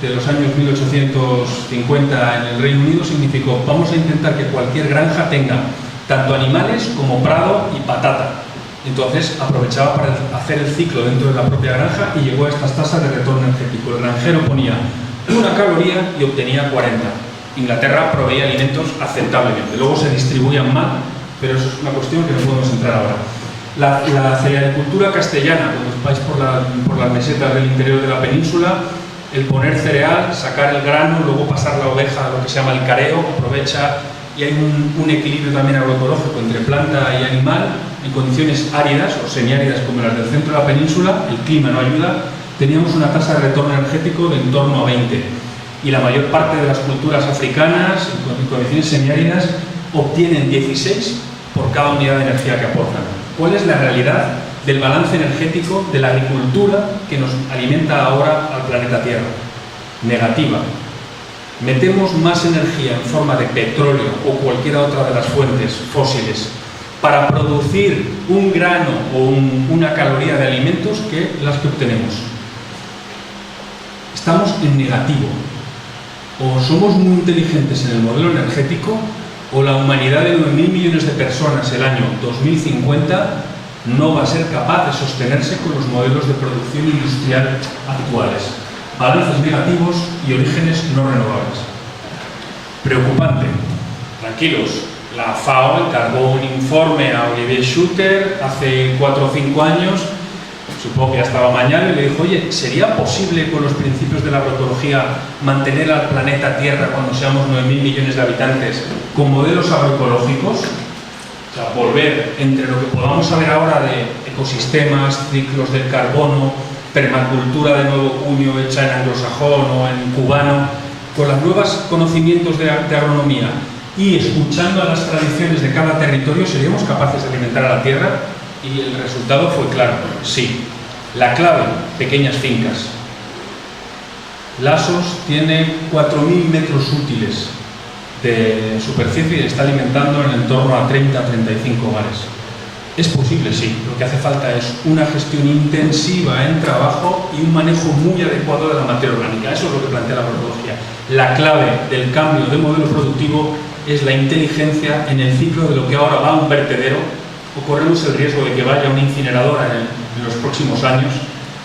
de los años 1850 en el Reino Unido significó: vamos a intentar que cualquier granja tenga tanto animales como prado y patata. Entonces aprovechaba para hacer el ciclo dentro de la propia granja y llegó a estas tasas de retorno energético. El granjero ponía una caloría y obtenía 40. Inglaterra proveía alimentos aceptablemente. Luego se distribuían mal, pero eso es una cuestión que no podemos entrar ahora. La cerealicultura castellana, cuando vais por las mesetas del interior de la península, el poner cereal, sacar el grano, luego pasar la oveja a lo que se llama el careo, aprovecha, y hay un equilibrio también agroecológico entre planta y animal en condiciones áridas o semiáridas como las del centro de la península. El clima no ayuda. Teníamos una tasa de retorno energético de en torno a 20, y la mayor parte de las culturas africanas en condiciones semiáridas obtienen 16 por cada unidad de energía que aportan. ¿Cuál es la realidad del balance energético de la agricultura que nos alimenta ahora al planeta Tierra? Negativa. Metemos más energía en forma de petróleo o cualquiera otra de las fuentes fósiles para producir un grano o una caloría de alimentos que las que obtenemos. Estamos en negativo. O somos muy inteligentes en el modelo energético, o la humanidad de 9.000 millones de personas el año 2050 no va a ser capaz de sostenerse con los modelos de producción industrial actuales. Balances negativos y orígenes no renovables. Preocupante. Tranquilos. La FAO encargó un informe a Olivier Schuster hace 4 o 5 años, supongo que ya estaba mañana, y le dijo: oye, ¿sería posible con los principios de la agroecología mantener al planeta Tierra cuando seamos 9.000 millones de habitantes con modelos agroecológicos? O sea, volver entre lo que podamos saber ahora de ecosistemas, ciclos del carbono, permacultura de nuevo cuño hecha en anglosajón o en cubano, con los nuevos conocimientos de agronomía y escuchando a las tradiciones de cada territorio, ¿seríamos capaces de alimentar a la Tierra? Y el resultado fue claro, sí. La clave, pequeñas fincas. Lasos tiene 4.000 metros útiles de superficie y está alimentando en torno a 30 a 35 hogares. Es posible, sí. Lo que hace falta es una gestión intensiva en trabajo y un manejo muy adecuado de la materia orgánica. Eso es lo que plantea la agroecología. La clave del cambio de modelo productivo es la inteligencia en el ciclo de lo que ahora va a un vertedero, o corremos el riesgo de que vaya a una incineradora en los próximos años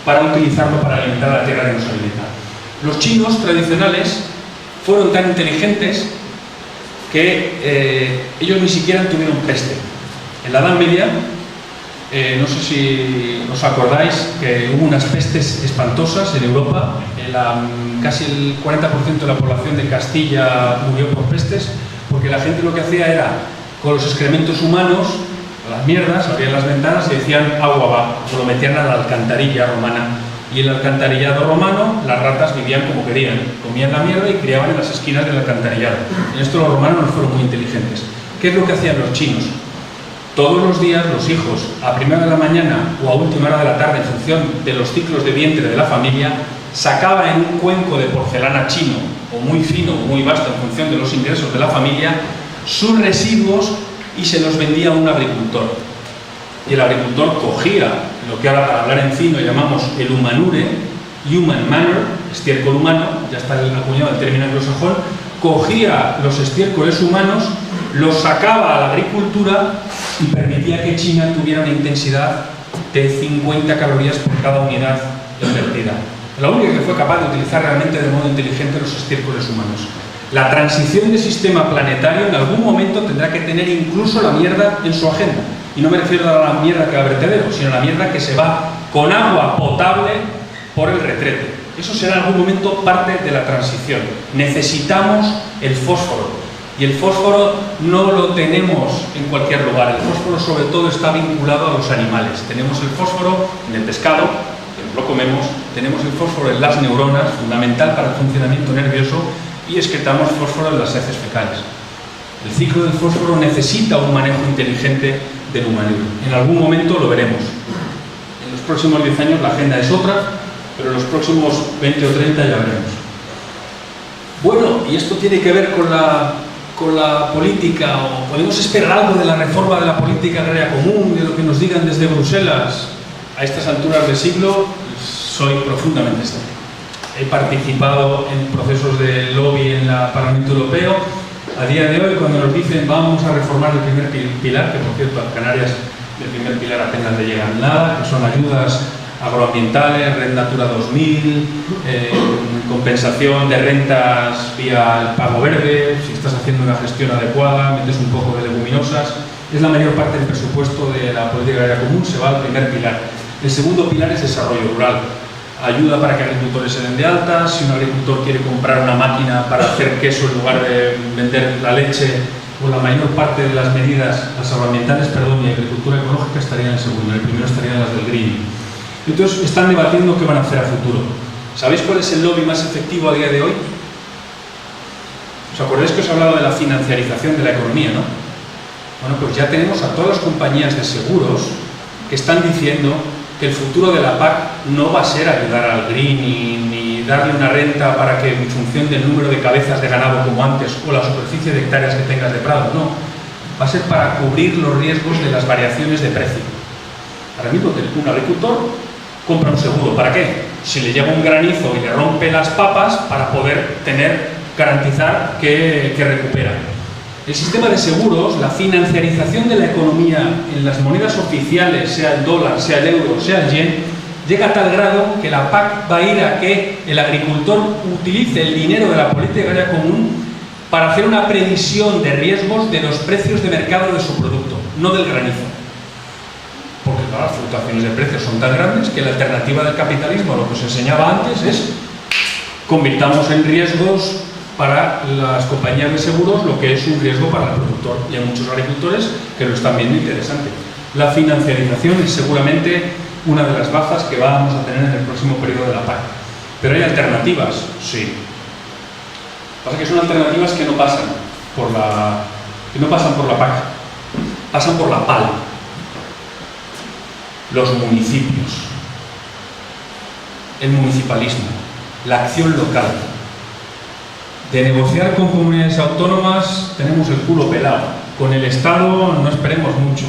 para utilizarlo para alimentar a la tierra que nos alimenta. Los chinos tradicionales fueron tan inteligentes que ellos ni siquiera tuvieron peste. En la Edad Media, no sé si os acordáis que hubo unas pestes espantosas en Europa. Casi el 40% de la población de Castilla murió por pestes, porque la gente lo que hacía era, con los excrementos humanos, las mierdas, abrían las ventanas y decían agua va, o lo metían a la alcantarilla romana. Y en el alcantarillado romano las ratas vivían como querían, comían la mierda y criaban en las esquinas del alcantarillado. En esto los romanos no fueron muy inteligentes. ¿Qué es lo que hacían los chinos? Todos los días los hijos, a primera de la mañana o a última hora de la tarde, en función de los ciclos de vientre de la familia, sacaba en un cuenco de porcelana chino, o muy fino o muy vasto en función de los ingresos de la familia, sus residuos y se los vendía a un agricultor. Y el agricultor cogía lo que ahora, para hablar en fino, llamamos el humanure, human manure, estiércol humano, ya está acuñado el término anglosajón, cogía los estiércoles humanos, los sacaba a la agricultura y permitía que China tuviera una intensidad de 50 calorías por cada unidad invertida. La única que fue capaz de utilizar realmente de modo inteligente los estiércoles humanos. La transición de sistema planetario en algún momento tendrá que tener incluso la mierda en su agenda. Y no me refiero a la mierda que va a vertedero, sino a la mierda que se va con agua potable por el retrete. Eso será en algún momento parte de la transición. Necesitamos el fósforo. Y el fósforo no lo tenemos en cualquier lugar. El fósforo sobre todo está vinculado a los animales. Tenemos el fósforo en el pescado, que lo comemos. Tenemos el fósforo en las neuronas, fundamental para el funcionamiento nervioso. Y excretamos fósforo en las heces fecales. El ciclo del fósforo necesita un manejo inteligente del humanuro. En algún momento lo veremos. En los próximos 10 años la agenda es otra, pero en los próximos 20 o 30 ya veremos. Bueno, y esto tiene que ver con la política, o podemos esperar algo de la reforma de la política agraria común, de lo que nos digan desde Bruselas. A estas alturas del siglo soy profundamente escéptico. He participado en procesos de lobby en el Parlamento Europeo. A día de hoy, cuando nos dicen vamos a reformar el primer pilar, que por cierto a Canarias del primer pilar apenas le llegan nada, que son ayudas agroambientales, Red Natura 2000, compensación de rentas vía el pago verde, si estás haciendo una gestión adecuada, metes un poco de leguminosas, es la mayor parte del presupuesto de la política agraria común, se va al primer pilar. El segundo pilar es desarrollo rural. Ayuda para que agricultores se den de alta, si un agricultor quiere comprar una máquina para hacer queso en lugar de vender la leche, o la mayor parte de las medidas, las agroambientales, y agricultura ecológica estarían en el segundo, en el primero estarían las del green. Entonces están debatiendo qué van a hacer a futuro. ¿Sabéis cuál es el lobby más efectivo a día de hoy? ¿Os acordáis que os he hablado de la financiarización de la economía, no? Bueno, pues ya tenemos a todas las compañías de seguros que están diciendo que el futuro de la PAC no va a ser ayudar al greening ni darle una renta para que en función del número de cabezas de ganado como antes o la superficie de hectáreas que tengas de prado, no. Va a ser para cubrir los riesgos de las variaciones de precio. Ahora mismo un agricultor compra un seguro. ¿Para qué? Si le llega un granizo y le rompe las papas, para poder garantizar que recupera. El sistema de seguros, la financiarización de la economía en las monedas oficiales, sea el dólar, sea el euro, sea el yen, llega a tal grado que la PAC va a ir a que el agricultor utilice el dinero de la política agraria común para hacer una previsión de riesgos de los precios de mercado de su producto, no del granizo. Porque claro, las fluctuaciones de precios son tan grandes que la alternativa del capitalismo, lo que os enseñaba antes, es convirtamos en riesgos para las compañías de seguros lo que es un riesgo para el productor. Y hay muchos agricultores que lo están viendo interesante. La financiarización es seguramente una de las bazas que vamos a tener en el próximo periodo de la PAC. Pero hay alternativas, sí. Pasa que son alternativas que no pasan por la PAC, pasan por la PAL. Los municipios, el municipalismo, la acción local. De negociar con comunidades autónomas tenemos el culo pelado. Con el Estado no esperemos mucho.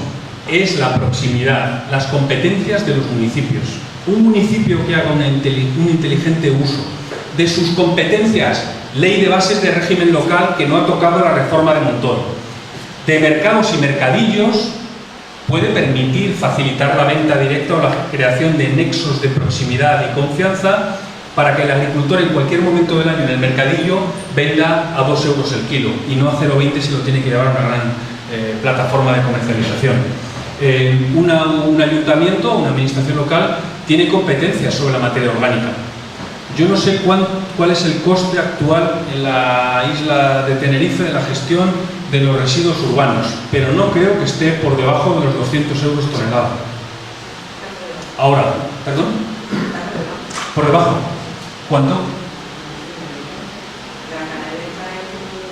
Es la proximidad, las competencias de los municipios. Un municipio que haga un inteligente uso de sus competencias, ley de bases de régimen local que no ha tocado la reforma de Montoro, de mercados y mercadillos, puede permitir facilitar la venta directa o la creación de nexos de proximidad y confianza para que el agricultor en cualquier momento del año en el mercadillo venda a 2 euros el kilo y no a 0,20 si lo tiene que llevar a una gran plataforma de comercialización. Un ayuntamiento o una administración local tiene competencias sobre la materia orgánica. Yo no sé cuál es el coste actual en la isla de Tenerife de la gestión de los residuos urbanos, pero no creo que esté por debajo de los 200 euros tonelada. Ahora, ¿perdón? ¿Por debajo? ¿Cuánto?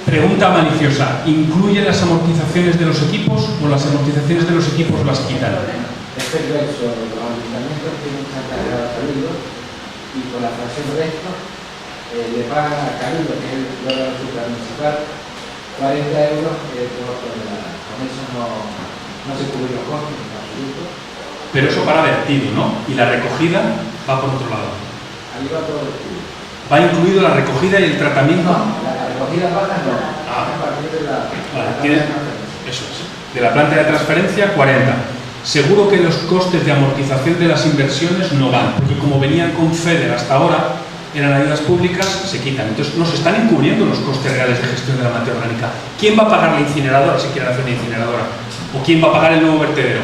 Pregunta maliciosa. ¿Incluye las amortizaciones de los equipos o las amortizaciones de los equipos las quitan? Respecto a eso, los ayuntamientos tienen que encargar a Cabildo y con la fracción de resto le pagan a Cabildo, que es el órgano supramunicipal, 40 euros por tonelada. Con eso no se cubren los costos en absoluto. Pero eso para vertido, ¿no? Y la recogida va por otro lado. Ahí va todo el estudio. ¿Va incluido la recogida y el tratamiento? No, la recogida baja no. Ah. A partir de la Eso es. De la planta de transferencia, 40. Seguro que los costes de amortización de las inversiones no van, porque como venían con FEDER hasta ahora, eran ayudas públicas, se quitan. Entonces nos están encubriendo los costes reales de gestión de la materia orgánica. ¿Quién va a pagar la incineradora si quieren hacer una incineradora? ¿O quién va a pagar el nuevo vertedero?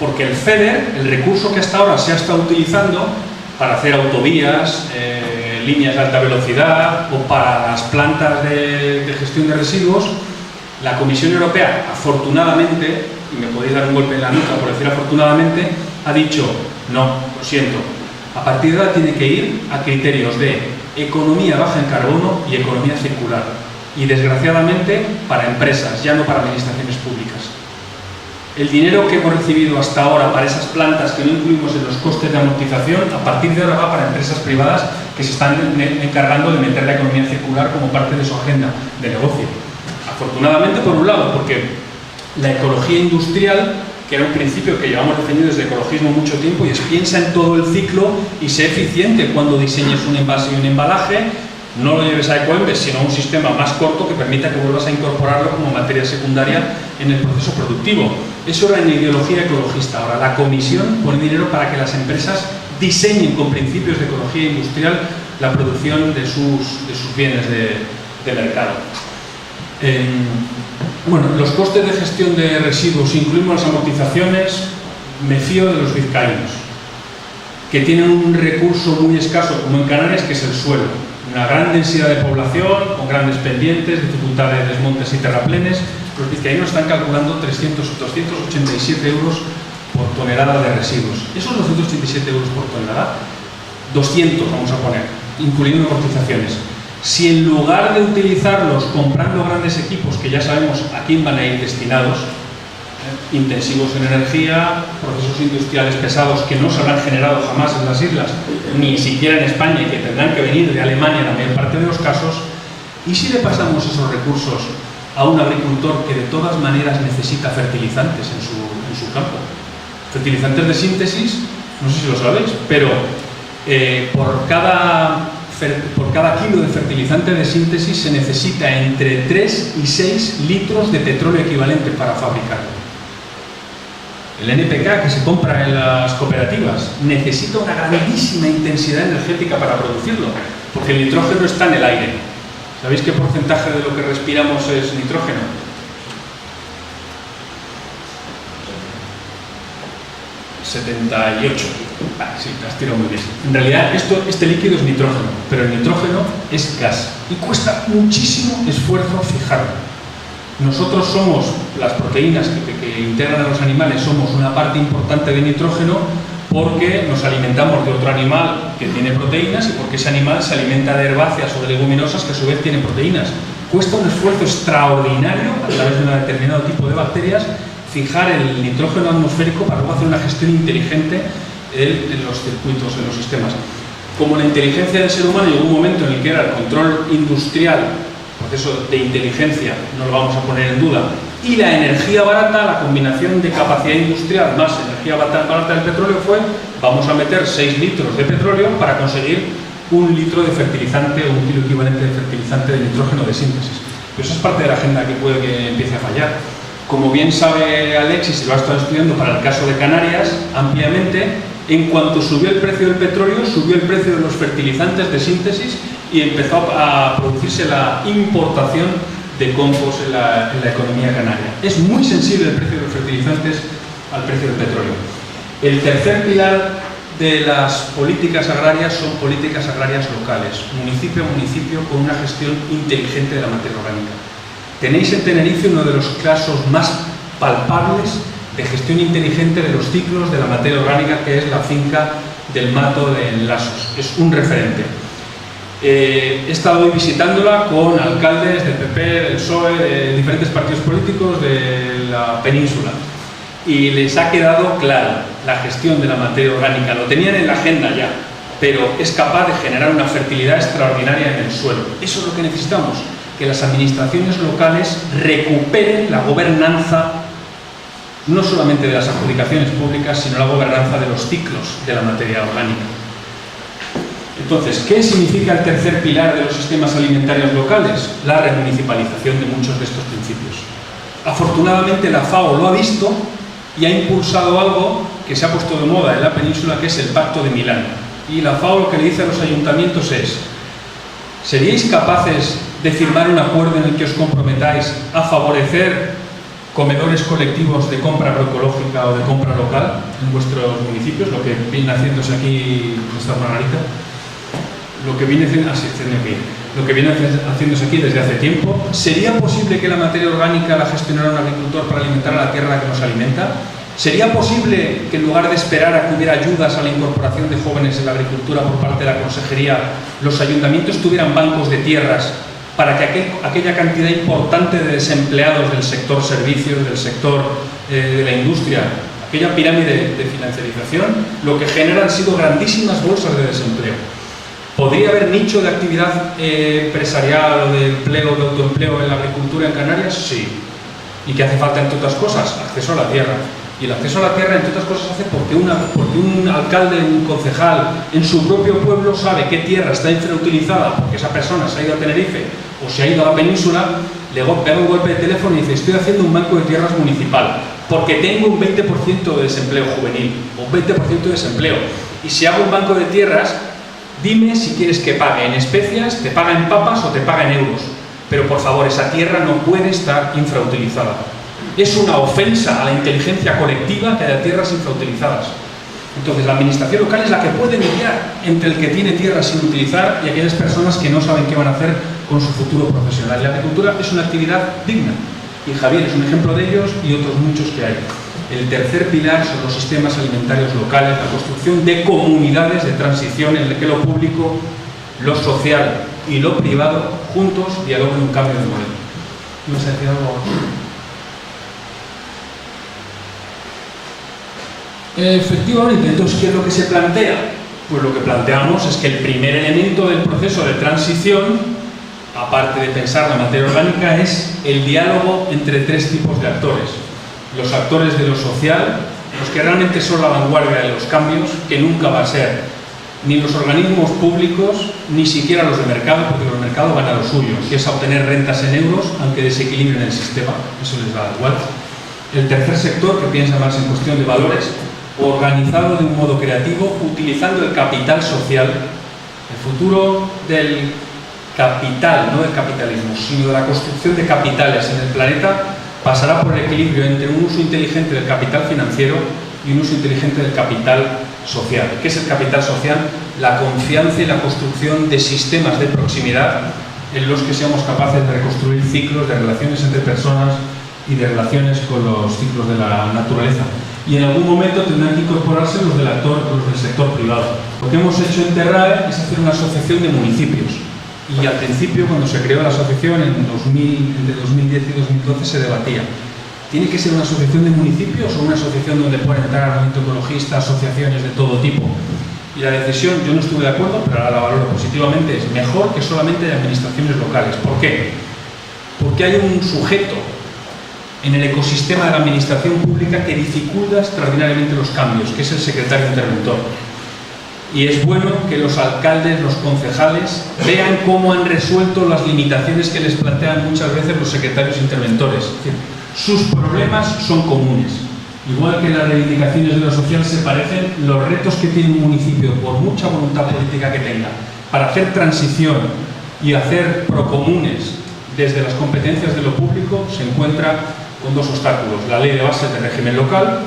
Porque el FEDER, el recurso que hasta ahora se ha estado utilizando para hacer autovías, líneas de alta velocidad o para las plantas de gestión de residuos, la Comisión Europea, afortunadamente, y me podéis dar un golpe en la nuca por decir afortunadamente, ha dicho, no, lo siento, a partir de ahora tiene que ir a criterios de economía baja en carbono y economía circular. Y desgraciadamente para empresas, ya no para administraciones públicas. El dinero que hemos recibido hasta ahora para esas plantas que no incluimos en los costes de amortización, a partir de ahora va para empresas privadas que se están encargando de meter la economía circular como parte de su agenda de negocio. Afortunadamente, por un lado, porque la ecología industrial, que era un principio que llevamos defendiendo desde ecologismo mucho tiempo, y es piensa en todo el ciclo y sé eficiente cuando diseñes un envase y un embalaje, no lo lleves a Ecoembes, sino a un sistema más corto que permita que vuelvas a incorporarlo como materia secundaria en el proceso productivo. Eso era en ideología ecologista. Ahora la Comisión pone dinero para que las empresas diseñen con principios de ecología industrial la producción de sus bienes de mercado. Bueno, los costes de gestión de residuos, incluimos las amortizaciones, me fío de los vizcaínos, que tienen un recurso muy escaso, como en Canarias, que es el suelo. Una gran densidad de población, con grandes pendientes, dificultad de desmontes y terraplenes. Los vizcaínos están calculando 287 euros por tonelada de residuos. Esos 287 euros por tonelada, 200 vamos a poner, incluyendo amortizaciones. Si en lugar de utilizarlos comprando grandes equipos, que ya sabemos a quién van a ir destinados, intensivos en energía, procesos industriales pesados que no se habrán generado jamás en las islas, ni siquiera en España, y que tendrán que venir de Alemania en la mayor parte de los casos. ¿Y si le pasamos esos recursos a un agricultor que de todas maneras necesita fertilizantes en su campo? Fertilizantes de síntesis, no sé si lo sabéis, pero por cada kilo de fertilizante de síntesis se necesita entre 3 y 6 litros de petróleo equivalente para fabricarlo. El NPK que se compra en las cooperativas necesita una grandísima intensidad energética para producirlo, porque el nitrógeno está en el aire. ¿Sabéis qué porcentaje de lo que respiramos es nitrógeno? 78. Sí, te has tirado muy bien. En realidad este líquido es nitrógeno, pero el nitrógeno es gas y cuesta muchísimo esfuerzo fijarlo. Nosotros somos, las proteínas que integran a los animales, somos una parte importante de nitrógeno porque nos alimentamos de otro animal que tiene proteínas y porque ese animal se alimenta de herbáceas o de leguminosas que a su vez tienen proteínas. Cuesta un esfuerzo extraordinario a través de un determinado tipo de bacterias fijar el nitrógeno atmosférico para luego hacer una gestión inteligente en los circuitos, en los sistemas. Como la inteligencia del ser humano llegó un momento en el que era el control industrial, proceso de inteligencia, no lo vamos a poner en duda, y la energía barata, la combinación de capacidad industrial más energía barata del petróleo fue: vamos a meter 6 litros de petróleo para conseguir 1 litro de fertilizante o 1 kilo equivalente de fertilizante de nitrógeno de síntesis. Pero eso es parte de la agenda que puede que empiece a fallar. Como bien sabe Alexis, y lo ha estado estudiando para el caso de Canarias ampliamente, en cuanto subió el precio del petróleo, subió el precio de los fertilizantes de síntesis y empezó a producirse la importación de compost en la economía canaria. Es muy sensible el precio de los fertilizantes al precio del petróleo. El tercer pilar de las políticas agrarias son políticas agrarias locales, municipio a municipio, con una gestión inteligente de la materia orgánica. Tenéis en Tenerife uno de los casos más palpables de gestión inteligente de los ciclos de la materia orgánica, que es la finca del Mato de Lasos. Es un referente. He estado hoy visitándola con alcaldes del PP, del PSOE, de diferentes partidos políticos de la península, y les ha quedado clara la gestión de la materia orgánica. Lo tenían en la agenda ya, pero es capaz de generar una fertilidad extraordinaria en el suelo. Eso es lo que necesitamos, que las administraciones locales recuperen la gobernanza, no solamente de las adjudicaciones públicas, sino la gobernanza de los ciclos de la materia orgánica. Entonces, ¿qué significa el tercer pilar de los sistemas alimentarios locales? La remunicipalización de muchos de estos principios. Afortunadamente la FAO lo ha visto y ha impulsado algo que se ha puesto de moda en la península, que es el Pacto de Milán. Y la FAO lo que le dice a los ayuntamientos es: ¿seríais capaces de firmar un acuerdo en el que os comprometáis a favorecer comedores colectivos de compra agroecológica o de compra local en vuestros municipios? Lo que viene haciéndose aquí, nuestra Margarita, lo que viene haciéndose aquí desde hace tiempo. ¿Sería posible que la materia orgánica la gestionara un agricultor para alimentar a la tierra que nos alimenta? ¿Sería posible que en lugar de esperar a que hubiera ayudas a la incorporación de jóvenes en la agricultura por parte de la consejería, los ayuntamientos tuvieran bancos de tierras para que aquella cantidad importante de desempleados del sector servicios, del sector de la industria, aquella pirámide de financiarización, lo que genera han sido grandísimas bolsas de desempleo? ¿Podría haber nicho de actividad empresarial o de empleo, de autoempleo en la agricultura en Canarias? Sí. ¿Y qué hace falta, entre otras cosas? Acceso a la tierra. Y el acceso a la tierra, entre otras cosas, hace porque un alcalde, un concejal en su propio pueblo sabe qué tierra está infrautilizada porque esa persona se ha ido a Tenerife o se ha ido a la península, le pega un golpe de teléfono y dice: estoy haciendo un banco de tierras municipal porque tengo un 20% de desempleo juvenil o un 20% de desempleo. Y si hago un banco de tierras, dime si quieres que pague en especias, te paga en papas o te paga en euros. Pero por favor, esa tierra no puede estar infrautilizada. Es una ofensa a la inteligencia colectiva que haya tierras infrautilizadas. Entonces, la administración local es la que puede mediar entre el que tiene tierras sin utilizar y aquellas personas que no saben qué van a hacer con su futuro profesional. La agricultura es una actividad digna, y Javier es un ejemplo de ellos y otros muchos que hay. El tercer pilar son los sistemas alimentarios locales, la construcción de comunidades de transición en las que lo público, lo social y lo privado juntos dialoguen un cambio de modelo. ¿Ibas a decir algo? Efectivamente, entonces, ¿qué es lo que se plantea? Pues lo que planteamos es que el primer elemento del proceso de transición, aparte de pensar la materia orgánica, es el diálogo entre tres tipos de actores. Los actores de lo social, los que realmente son la vanguardia de los cambios, que nunca va a ser ni los organismos públicos, ni siquiera los de mercado, porque los mercados van a lo suyo, que es a obtener rentas en euros, aunque desequilibren el sistema, eso les va igual. El tercer sector, que piensa más en cuestión de valores, organizado de un modo creativo, utilizando el capital social. El futuro del capital, no del capitalismo, sino de la construcción de capitales en el planeta, pasará por el equilibrio entre un uso inteligente del capital financiero y un uso inteligente del capital social. ¿Qué es el capital social? La confianza y la construcción de sistemas de proximidad en los que seamos capaces de reconstruir ciclos de relaciones entre personas y de relaciones con los ciclos de la naturaleza. Y en algún momento tendrán que incorporarse los del sector privado. Lo que hemos hecho en Terrae es hacer una asociación de municipios. Y al principio, cuando se creó la asociación, entre 2010 y 2012, se debatía: ¿tiene que ser una asociación de municipios o una asociación donde puedan entrar movimiento ecologista, asociaciones de todo tipo? Y la decisión, yo no estuve de acuerdo, pero ahora la valoro positivamente, es mejor que solamente de administraciones locales. ¿Por qué? Porque hay un sujeto en el ecosistema de la administración pública que dificulta extraordinariamente los cambios, que es el secretario interventor. Y es bueno que los alcaldes, los concejales, vean cómo han resuelto las limitaciones que les plantean muchas veces los secretarios interventores. Es decir, sus problemas son comunes. Igual que las reivindicaciones de lo social se parecen, los retos que tiene un municipio, por mucha voluntad política que tenga, para hacer transición y hacer procomunes desde las competencias de lo público, se encuentra con dos obstáculos: la ley de bases del régimen local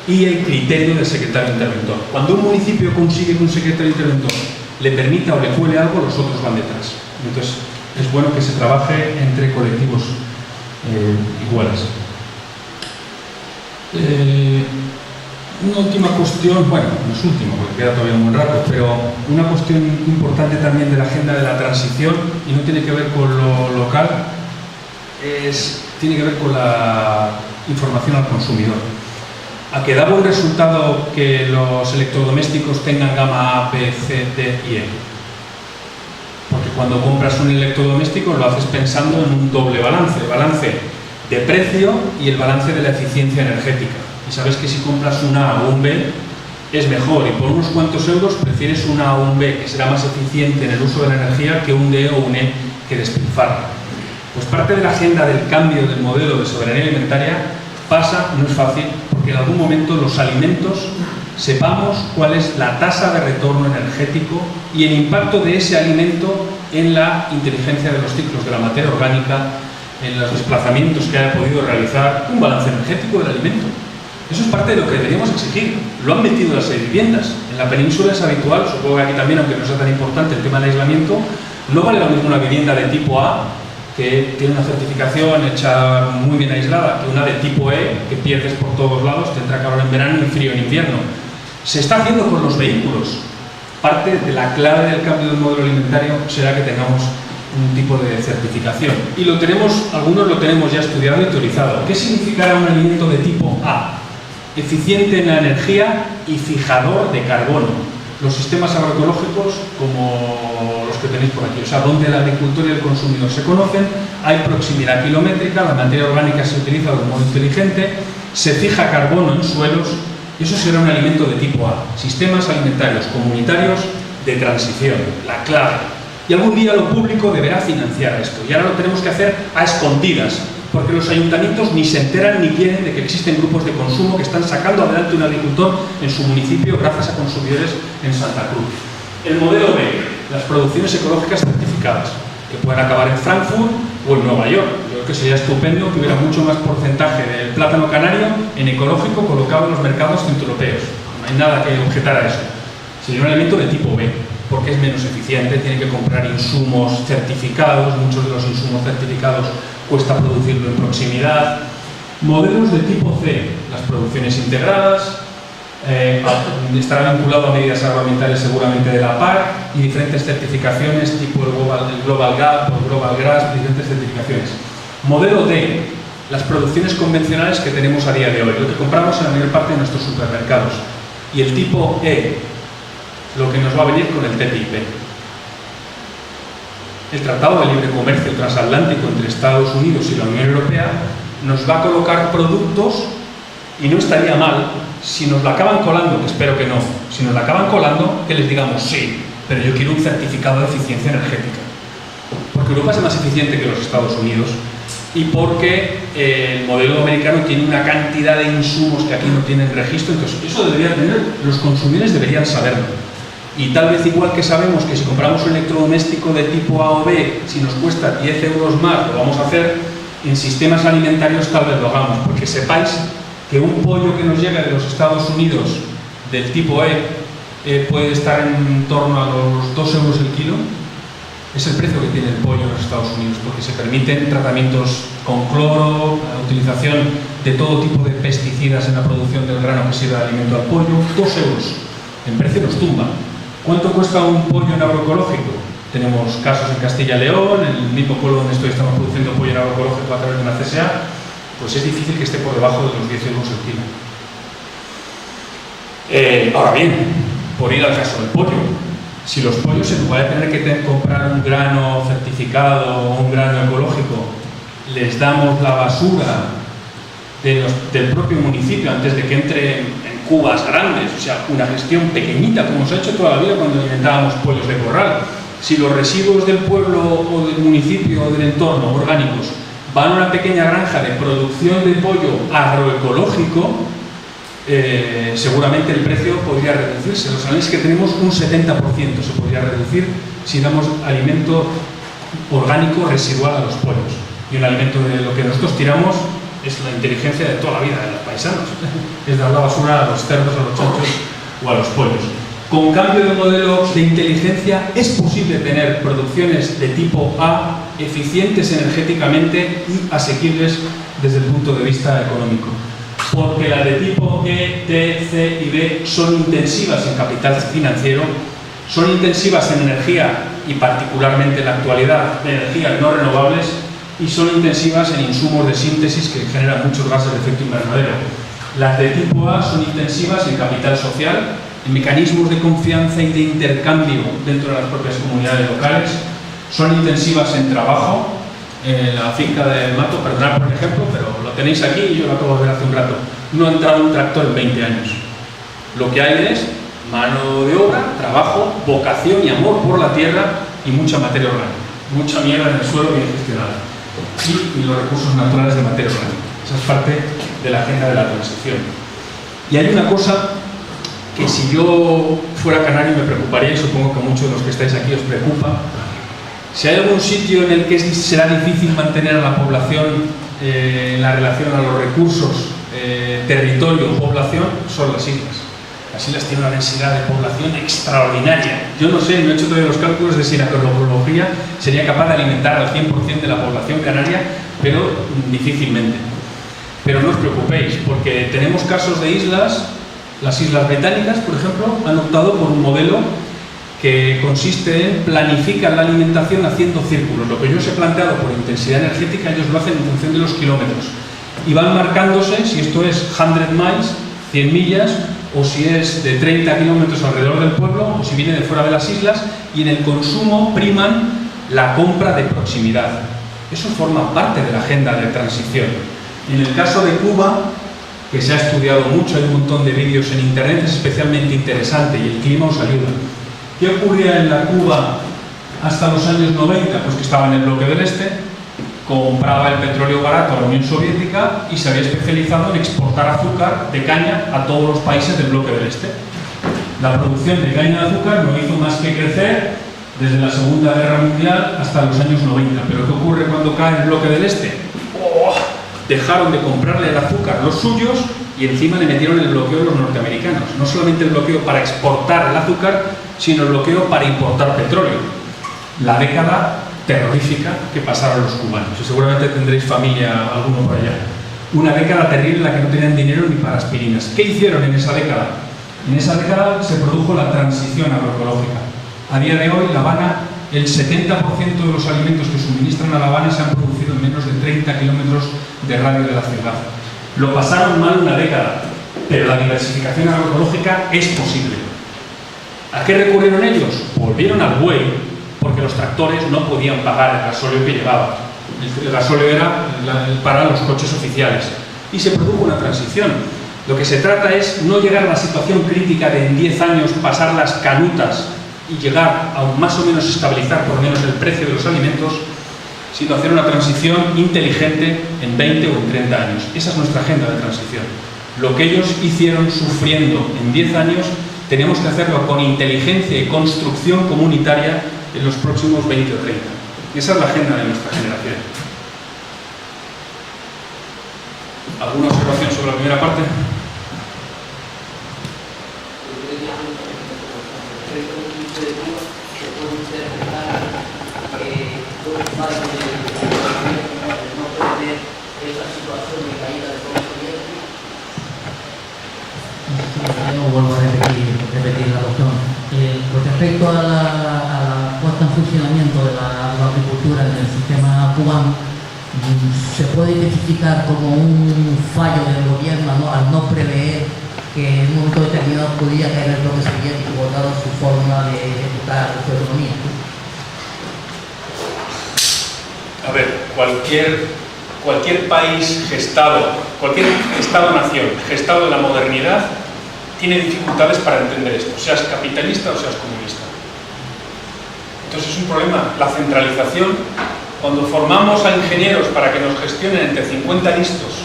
y el criterio del secretario interventor. Cuando un municipio consigue que un secretario interventor le permita o le cuele algo, los otros van detrás. Entonces, es bueno que se trabaje entre colectivos iguales. Una última cuestión, bueno, no es última porque queda todavía un buen rato, pero una cuestión importante también de la agenda de la transición, y no tiene que ver con lo local, tiene que ver con la información al consumidor. ¿A que da buen resultado que los electrodomésticos tengan gama A, B, C, D y E? Porque cuando compras un electrodoméstico lo haces pensando en un doble balance: el balance de precio y el balance de la eficiencia energética. Y sabes que si compras un A o un B es mejor, y por unos cuantos euros prefieres un A o un B que será más eficiente en el uso de la energía que un D o un E que despilfarra. Pues parte de la agenda del cambio del modelo de soberanía alimentaria pasa, no es fácil, porque en algún momento los alimentos sepamos cuál es la tasa de retorno energético y el impacto de ese alimento en la inteligencia de los ciclos de la materia orgánica, en los desplazamientos que haya podido realizar, un balance energético del alimento. Eso es parte de lo que deberíamos exigir. Lo han metido las viviendas. En la península es habitual, supongo que aquí también, aunque no sea tan importante el tema del aislamiento, no vale lo mismo una vivienda de tipo A, que tiene una certificación hecha muy bien aislada, que una de tipo E, que pierdes por todos lados, tendrá calor en verano y frío en invierno. Se está haciendo con los vehículos. Parte de la clave del cambio del modelo alimentario será que tengamos un tipo de certificación. Y lo tenemos, algunos lo tenemos ya estudiado y teorizado. ¿Qué significará un alimento de tipo A? Eficiente en la energía y fijador de carbono. Los sistemas agroecológicos, como los que tenéis por aquí, o sea, donde el agricultor y el consumidor se conocen, hay proximidad kilométrica, la materia orgánica se utiliza de un modo inteligente, se fija carbono en suelos, y eso será un alimento de tipo A. Sistemas alimentarios comunitarios de transición, la clave. Y algún día lo público deberá financiar esto, y ahora lo tenemos que hacer a escondidas, porque los ayuntamientos ni se enteran ni quieren de que existen grupos de consumo que están sacando adelante un agricultor en su municipio gracias a consumidores en Santa Cruz. El modelo B, las producciones ecológicas certificadas, que pueden acabar en Frankfurt o en Nueva York. Yo creo que sería estupendo que hubiera mucho más porcentaje del plátano canario en ecológico colocado en los mercados centroeuropeos. No hay nada que objetar a eso. Sería un elemento de tipo B, porque es menos eficiente, tiene que comprar insumos certificados, muchos de los insumos certificados cuesta producirlo en proximidad. Modelos de tipo C, las producciones integradas, estará vinculado a medidas agroambientales seguramente de la PAC y diferentes certificaciones tipo el Global Gap o el Global GRAS, diferentes certificaciones. Modelo D, las producciones convencionales que tenemos a día de hoy, lo que compramos en la mayor parte de nuestros supermercados. Y el tipo E, lo que nos va a venir con el TTIP. El Tratado de Libre Comercio Transatlántico entre Estados Unidos y la Unión Europea nos va a colocar productos, y no estaría mal, si nos la acaban colando, que espero que no, si nos la acaban colando, que les digamos sí, pero yo quiero un certificado de eficiencia energética. Porque Europa es más eficiente que los Estados Unidos y porque el modelo americano tiene una cantidad de insumos que aquí no tienen registro, entonces eso debería tener, los consumidores deberían saberlo. Y tal vez igual que sabemos que si compramos un electrodoméstico de tipo A o B, si nos cuesta 10 euros más, lo vamos a hacer, en sistemas alimentarios tal vez lo hagamos, porque sepáis que un pollo que nos llega de los Estados Unidos del tipo E puede estar en torno a los 2 euros el kilo. Es el precio que tiene el pollo en los Estados Unidos, porque se permiten tratamientos con cloro, la utilización de todo tipo de pesticidas en la producción del grano que sirve de alimento al pollo. 2 euros. En precio nos tumba. ¿Cuánto cuesta un pollo en agroecológico? Tenemos casos en Castilla y León, en el mismo pueblo donde estamos produciendo pollo en agroecológico a través de una CSA, pues es difícil que esté por debajo de los 10 euros el kilo. Ahora bien, por ir al caso del pollo, si los pollos, en lugar de tener que comprar un grano certificado o un grano ecológico, les damos la basura del propio municipio antes de que entre en cubas grandes, o sea, una gestión pequeñita, como se ha hecho toda la vida cuando alimentábamos pollos de corral. Si los residuos del pueblo o del municipio o del entorno orgánicos van a una pequeña granja de producción de pollo agroecológico, seguramente el precio podría reducirse. Los análisis que tenemos, un 70% se podría reducir si damos alimento orgánico residual a los pollos. Y un alimento de lo que nosotros tiramos es la inteligencia de toda la vida de los paisanos. Es dar la basura a los cerdos, a los chanchos o a los pollos. Con cambio de modelo de inteligencia es posible tener producciones de tipo A eficientes energéticamente y asequibles desde el punto de vista económico. Porque las de tipo E, D, C y B son intensivas en capital financiero, son intensivas en energía y particularmente en la actualidad de energías no renovables, y son intensivas en insumos de síntesis que generan muchos gases de efecto invernadero. Las de tipo A son intensivas en capital social, en mecanismos de confianza y de intercambio dentro de las propias comunidades locales, son intensivas en trabajo. La finca de Mato, perdonad por ejemplo, pero lo tenéis aquí y yo lo acabo de ver hace un rato. No ha entrado un tractor en 20 años. Lo que hay es mano de obra, trabajo, vocación y amor por la tierra y mucha materia orgánica. Mucha mierda en el suelo bien gestionada. Y los recursos naturales de materia orgánica. Esa es parte de la agenda de la transición. Y hay una cosa que si yo fuera canario me preocuparía, y supongo que muchos de los que estáis aquí os preocupa. Si hay algún sitio en el que será difícil mantener a la población en la relación a los recursos, territorio, población, son las islas. Las islas tienen una densidad de población extraordinaria. Yo no sé, no he hecho todavía los cálculos de si la cronología sería capaz de alimentar al 100% de la población canaria, pero difícilmente. Pero no os preocupéis, porque tenemos casos de islas, las Islas Británicas, por ejemplo, han optado por un modelo que consiste en planificar la alimentación haciendo círculos. Lo que yo os he planteado por intensidad energética, ellos lo hacen en función de los kilómetros. Y van marcándose si esto es 100 miles, 100 millas, o si es de 30 kilómetros alrededor del pueblo, o si viene de fuera de las islas, y en el consumo priman la compra de proximidad. Eso forma parte de la agenda de transición. En el caso de Cuba, que se ha estudiado mucho, hay un montón de vídeos en internet, es especialmente interesante y el clima os ayuda. ¿Qué ocurría en la Cuba hasta los años 90? Pues que estaba en el bloque del este, compraba el petróleo barato a la Unión Soviética y se había especializado en exportar azúcar de caña a todos los países del bloque del este. La producción de caña de azúcar no hizo más que crecer desde la Segunda Guerra Mundial hasta los años 90. ¿Pero qué ocurre cuando cae el bloque del este? Dejaron de comprarle el azúcar los suyos y encima le metieron el bloqueo a los norteamericanos. No solamente el bloqueo para exportar el azúcar, sino el bloqueo para importar petróleo. La década terrorífica que pasaron los cubanos. Y seguramente tendréis familia alguno por allá. Una década terrible en la que no tenían dinero ni para aspirinas. ¿Qué hicieron en esa década? En esa década se produjo la transición agroecológica. A día de hoy, La Habana el 70% de los alimentos que suministran a La Habana se han producido en menos de 30 kilómetros de radio de la ciudad. Lo pasaron mal una década, pero la diversificación agroecológica es posible. ¿A qué recurrieron ellos? Volvieron al buey, porque los tractores no podían pagar el gasóleo que llevaban. El gasóleo era para los coches oficiales. Y se produjo una transición. Lo que se trata es no llegar a la situación crítica de en 10 años pasar las canutas y llegar a más o menos estabilizar por lo menos el precio de los alimentos, sino hacer una transición inteligente en 20 o en 30 años. Esa es nuestra agenda de transición. Lo que ellos hicieron sufriendo en 10 años, tenemos que hacerlo con inteligencia y construcción comunitaria en los próximos 20 o 30. Esa es la agenda de nuestra generación. ¿Alguna observación sobre la primera parte? Vuelvo a repetir la cuestión. Con respecto a la puesta en funcionamiento de la agricultura en el sistema cubano, se puede identificar como un fallo del gobierno, ¿no?, al no prever que en un momento determinado podía caer el bloque soviético dado su forma de ejecutar su economía. A ver, cualquier país gestado, cualquier Estado-nación gestado en la modernidad tiene dificultades para entender esto, seas capitalista o seas comunista. Entonces es un problema. La centralización, cuando formamos a ingenieros para que nos gestionen entre 50 listos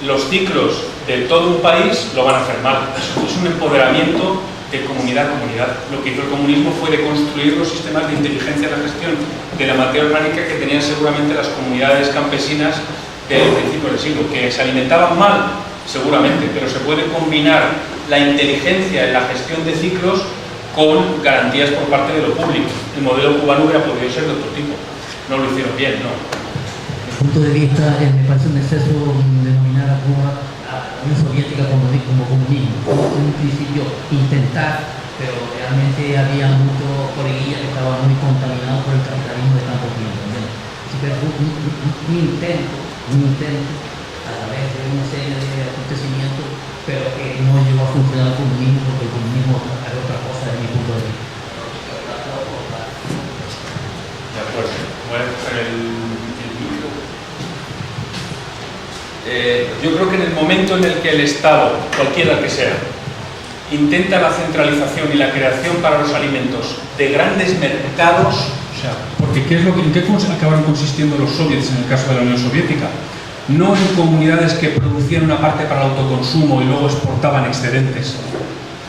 los ciclos de todo un país, lo van a hacer mal. Eso es un empoderamiento de comunidad a comunidad. Lo que hizo el comunismo fue de construir los sistemas de inteligencia de la gestión de la materia orgánica que tenían seguramente las comunidades campesinas del principio del siglo, que se alimentaban mal, seguramente, pero se puede combinar la inteligencia en la gestión de ciclos con garantías por parte de lo público. El modelo cubano hubiera podido ser de otro tipo. No lo hicieron bien, ¿no? Desde mi punto de vista, me parece un exceso denominar a Cuba, a la Unión Soviética, como comunismo. Fue un principio intentar, pero realmente había mucho coriguilla que estaba muy contaminado por el capitalismo de tanto tiempo, ¿no? Así que fue un intento a través de una serie de acontecimientos, pero que no llegó a funcionar el comunismo, porque el comunismo era otra cosa desde mi punto de vista. De acuerdo. Voy a coger el micro. Yo creo que en el momento en el que el Estado, cualquiera que sea, intenta la centralización y la creación para los alimentos de grandes mercados, o sea, porque ¿en qué acabaron consistiendo los soviets en el caso de la Unión Soviética? No en comunidades que producían una parte para el autoconsumo y luego exportaban excedentes.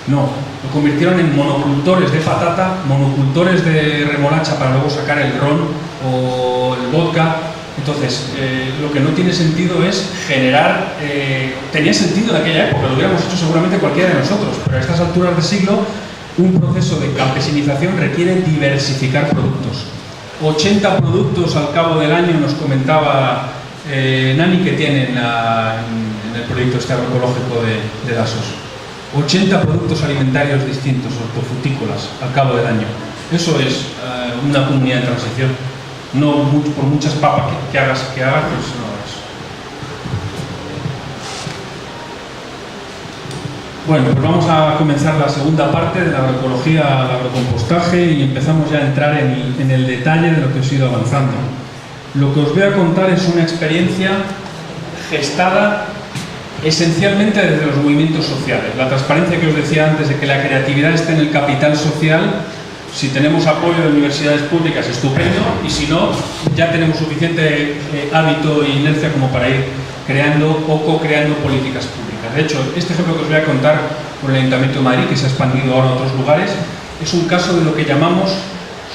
No, lo convirtieron en monocultores de patata, monocultores de remolacha para luego sacar el ron o el vodka. Entonces, lo que no tiene sentido es generar... tenía sentido en aquella época, lo hubiéramos hecho seguramente cualquiera de nosotros, pero a estas alturas del siglo, un proceso de campesinización requiere diversificar productos. 80 productos al cabo del año, nos comentaba Nani, que tiene en el proyecto este agroecológico de Dasos. 80 productos alimentarios distintos, hortofrutícolas, al cabo del año. Eso es una comunidad de transición. No por muchas papas que hagas, pues no es. Bueno, pues vamos a comenzar la segunda parte de la agroecología al agrocompostaje y empezamos ya a entrar en el detalle de lo que os he ido avanzando. Lo que os voy a contar es una experiencia gestada esencialmente desde los movimientos sociales. La transparencia que os decía antes de que la creatividad esté en el capital social. Si tenemos apoyo de universidades públicas, estupendo, y si no, ya tenemos suficiente hábito e inercia como para ir creando o co-creando políticas públicas. De hecho, este ejemplo que os voy a contar por el Ayuntamiento de Madrid, que se ha expandido ahora a otros lugares, es un caso de lo que llamamos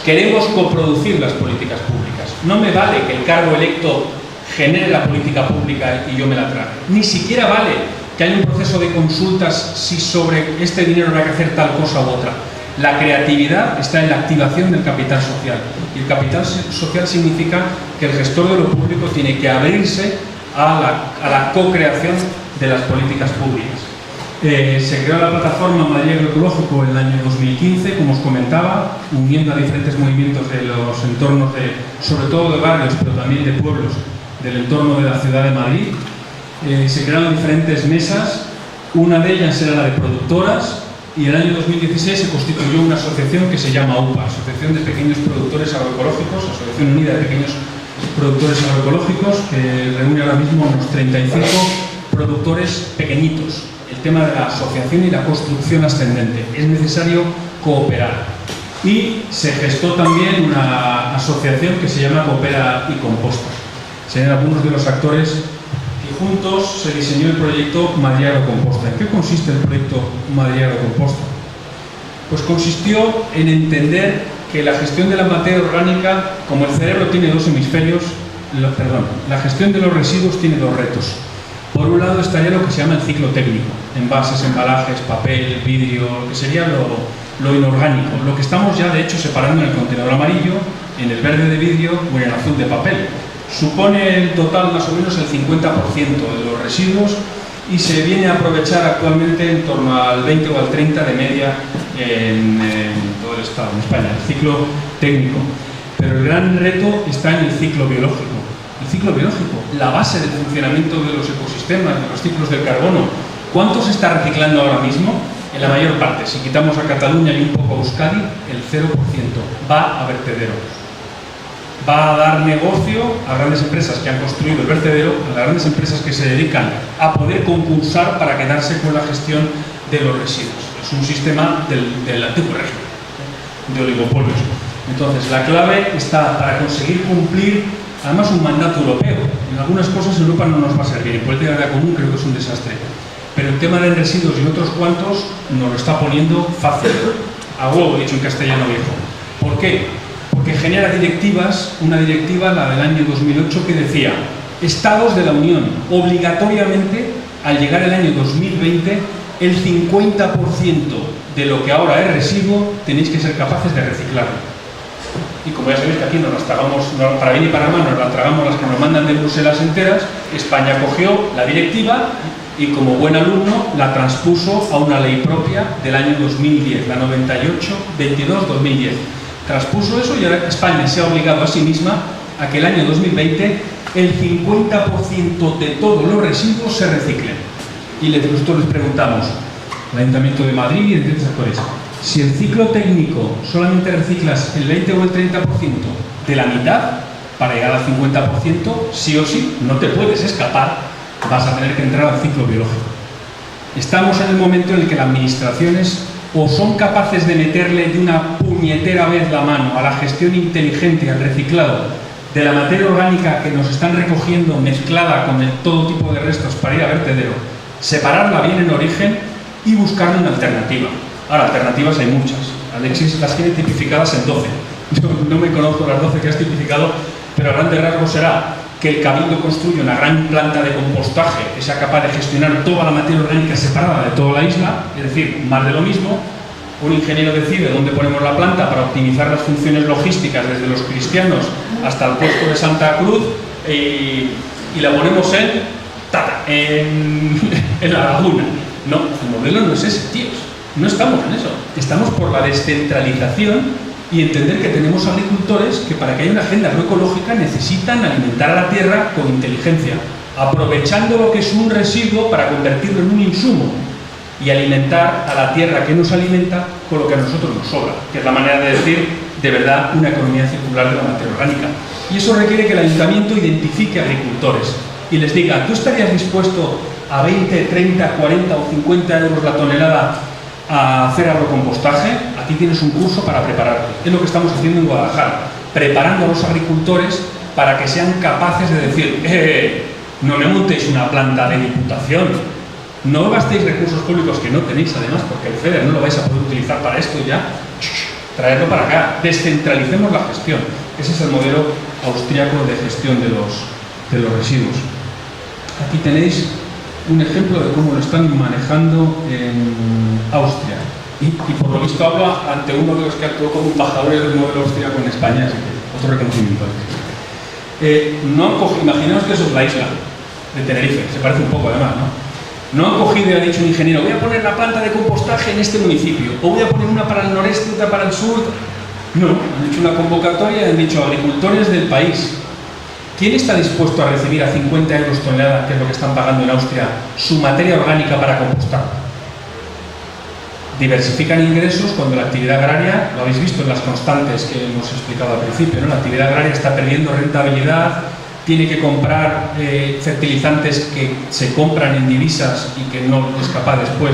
queremos coproducir las políticas públicas. No me vale que el cargo electo genere la política pública y yo me la trague. Ni siquiera vale que haya un proceso de consultas si sobre este dinero habrá que hacer tal cosa u otra. La creatividad está en la activación del capital social. Y el capital social significa que el gestor de lo público tiene que abrirse a la co-creación de las políticas públicas. Se creó la plataforma Madrid Agroecológico en el año 2015, como os comentaba, uniendo a diferentes movimientos de los entornos, sobre todo de barrios, pero también de pueblos del entorno de la ciudad de Madrid. Se crearon diferentes mesas, una de ellas era la de productoras, y en el año 2016 se constituyó una asociación que se llama UPA, Asociación de Pequeños Productores Agroecológicos, Asociación Unida de Pequeños Productores Agroecológicos, que reúne ahora mismo unos 35 productores pequeñitos. El tema de la asociación y la construcción ascendente. Es necesario cooperar. Y se gestó también una asociación que se llama Coopera y Composta. Serían algunos de los actores y juntos se diseñó el proyecto Madrid Agrocomposta. ¿En qué consiste el proyecto Madrid Agrocomposta? Pues consistió en entender que la gestión de la materia orgánica, como el cerebro tiene dos hemisferios, la gestión de los residuos tiene dos retos. Por un lado estaría lo que se llama el ciclo técnico, envases, embalajes, papel, vidrio, que sería lo inorgánico, lo que estamos ya de hecho separando en el contenedor amarillo, en el verde de vidrio o en el azul de papel. Supone el total más o menos el 50% de los residuos y se viene a aprovechar actualmente en torno al 20 o al 30 de media en todo el estado, en España, el ciclo técnico. Pero el gran reto está en el ciclo biológico. El ciclo biológico, la base del funcionamiento de los ecosistemas, de los ciclos del carbono. ¿Cuánto se está reciclando ahora mismo? En la mayor parte. Si quitamos a Cataluña y un poco a Euskadi, el 0% va a vertedero. Va a dar negocio a grandes empresas que han construido el vertedero, a las grandes empresas que se dedican a poder concursar para quedarse con la gestión de los residuos. Es un sistema del antiguo régimen, de oligopolios. Entonces, la clave está para conseguir cumplir además un mandato europeo. En algunas cosas Europa no nos va a servir, en política de común creo que es un desastre. Pero el tema de residuos y otros cuantos nos lo está poniendo fácil. A huevo, dicho en castellano viejo. ¿Por qué? Porque genera directivas, una directiva, la del año 2008, que decía: Estados de la Unión, obligatoriamente, al llegar el año 2020, el 50% de lo que ahora es residuo tenéis que ser capaces de reciclarlo. Y como ya sabéis que aquí nos las tragamos, para bien y para mal, nos las tragamos las que nos mandan de Bruselas enteras, España cogió la directiva y como buen alumno la transpuso a una ley propia del año 2010, la 98-22-2010. Transpuso eso y ahora España se ha obligado a sí misma a que el año 2020 el 50% de todos los residuos se reciclen. Y nosotros les preguntamos, el Ayuntamiento de Madrid y de diferentes sectores, si el ciclo técnico solamente reciclas el 20 o el 30% de la mitad, para llegar al 50%, sí o sí, no te puedes escapar, vas a tener que entrar al ciclo biológico. Estamos en el momento en el que las administraciones o son capaces de meterle de una puñetera vez la mano a la gestión inteligente, al reciclado de la materia orgánica que nos están recogiendo mezclada con todo tipo de restos para ir a vertedero, separarla bien en origen y buscarle una alternativa. Ahora, alternativas hay muchas. Alexis las tiene tipificadas en 12. Yo no me conozco las 12 que has tipificado, pero a grandes rasgos será que el Cabildo construya una gran planta de compostaje que sea capaz de gestionar toda la materia orgánica separada de toda la isla, es decir, más de lo mismo. Un ingeniero decide dónde ponemos la planta para optimizar las funciones logísticas desde los Cristianos hasta el puerto de Santa Cruz y la ponemos en la laguna. No, el modelo no es ese, tíos. No estamos en eso. Estamos por la descentralización y entender que tenemos agricultores que para que haya una agenda agroecológica necesitan alimentar a la tierra con inteligencia, aprovechando lo que es un residuo para convertirlo en un insumo y alimentar a la tierra que nos alimenta con lo que a nosotros nos sobra, que es la manera de decir de verdad una economía circular de la materia orgánica. Y eso requiere que el ayuntamiento identifique agricultores y les diga: ¿tú estarías dispuesto a 20, 30, 40 o 50 euros la tonelada a hacer agrocompostaje? Aquí tienes un curso para prepararte. Es lo que estamos haciendo en Guadalajara, preparando a los agricultores para que sean capaces de decir: no me montéis una planta de diputación, no gastéis recursos públicos que no tenéis además, porque el FEDER no lo vais a poder utilizar para esto ya, traerlo para acá, descentralicemos la gestión. Ese es el modelo austríaco de gestión de los residuos. Aquí tenéis un ejemplo de cómo lo están manejando en Austria. Y por lo visto habla ante uno de los que actuó como embajadores del modelo austríaco en España, así que otro reconocimiento. Imaginaos que eso es la isla de Tenerife, se parece un poco además, ¿no? No han cogido y ha dicho un ingeniero, voy a poner la planta de compostaje en este municipio, o voy a poner una para el noreste, otra para el sur. No, han hecho una convocatoria y han dicho agricultores del país. ¿Quién está dispuesto a recibir a 50 euros tonelada, que es lo que están pagando en Austria, su materia orgánica para compostar? Diversifican ingresos cuando la actividad agraria, lo habéis visto en las constantes que hemos explicado al principio, ¿no? La actividad agraria está perdiendo rentabilidad, tiene que comprar fertilizantes que se compran en divisas y que no es capaz después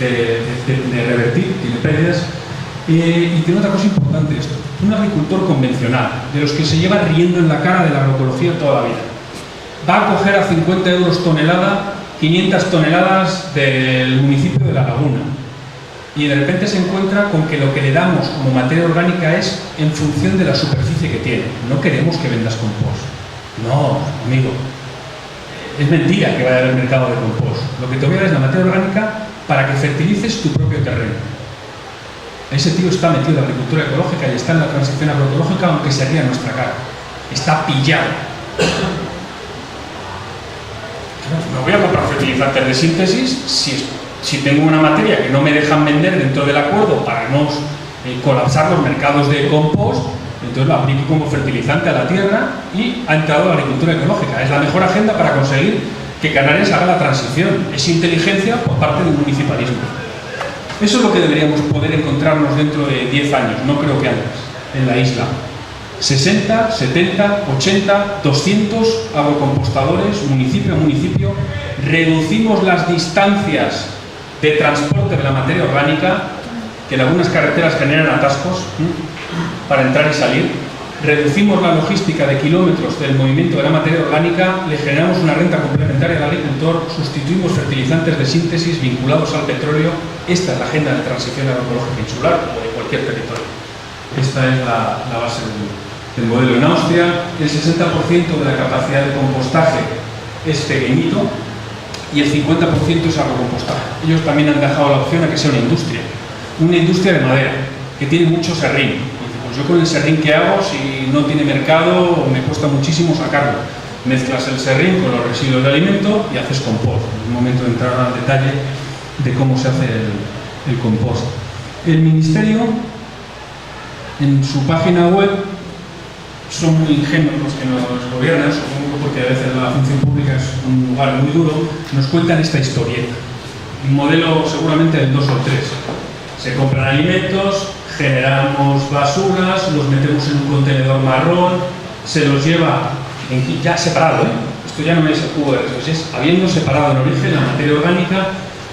de revertir, tiene pérdidas. Y tiene otra cosa importante esto, un agricultor convencional, de los que se lleva riendo en la cara de la agroecología toda la vida, va a coger a 50 euros tonelada 500 toneladas del municipio de La Laguna y de repente se encuentra con que lo que le damos como materia orgánica es en función de la superficie que tiene. No queremos que vendas compost. No, amigo, es mentira que vaya a haber mercado de compost. Lo que te voy a dar es la materia orgánica para que fertilices tu propio terreno. Ese tío está metido en la agricultura ecológica y está en la transición agroecológica, aunque se ría en nuestra cara. Está pillado. No voy a comprar fertilizantes de síntesis si tengo una materia que no me dejan vender dentro del acuerdo para no colapsar los mercados de compost, entonces lo aplico como fertilizante a la tierra y ha entrado la agricultura ecológica. Es la mejor agenda para conseguir que Canarias haga la transición. Es inteligencia por parte del municipalismo. Eso es lo que deberíamos poder encontrarnos dentro de 10 años, no creo que antes, en la isla. 60, 70, 80, 200 agrocompostadores, municipio a municipio. Reducimos las distancias de transporte de la materia orgánica, que en algunas carreteras generan atascos para entrar y salir. Reducimos la logística de kilómetros del movimiento de la materia orgánica, le generamos una renta complementaria al agricultor, sustituimos fertilizantes de síntesis vinculados al petróleo. Esta es la agenda de transición agroecológica insular o de cualquier territorio. Esta es la base del modelo. En Austria, el 60% de la capacidad de compostaje es pequeñito y el 50% es agrocompostaje. Ellos también han dejado la opción a que sea una industria de madera, que tiene mucho serrín. Yo con el serrín que hago, si no tiene mercado, me cuesta muchísimo sacarlo. Mezclas el serrín con los residuos de alimento y haces compost. Es el momento de entrar al detalle de cómo se hace el compost. El Ministerio, en su página web, son muy ingenuos los que nos gobiernan, supongo porque a veces la función pública es un lugar muy duro, nos cuentan esta historieta. Un modelo seguramente del 2 o 3. Se compran alimentos, generamos basuras, los metemos en un contenedor marrón, se los lleva ya separado, esto ya no es el cubo de residuos, es habiendo separado en origen la materia orgánica,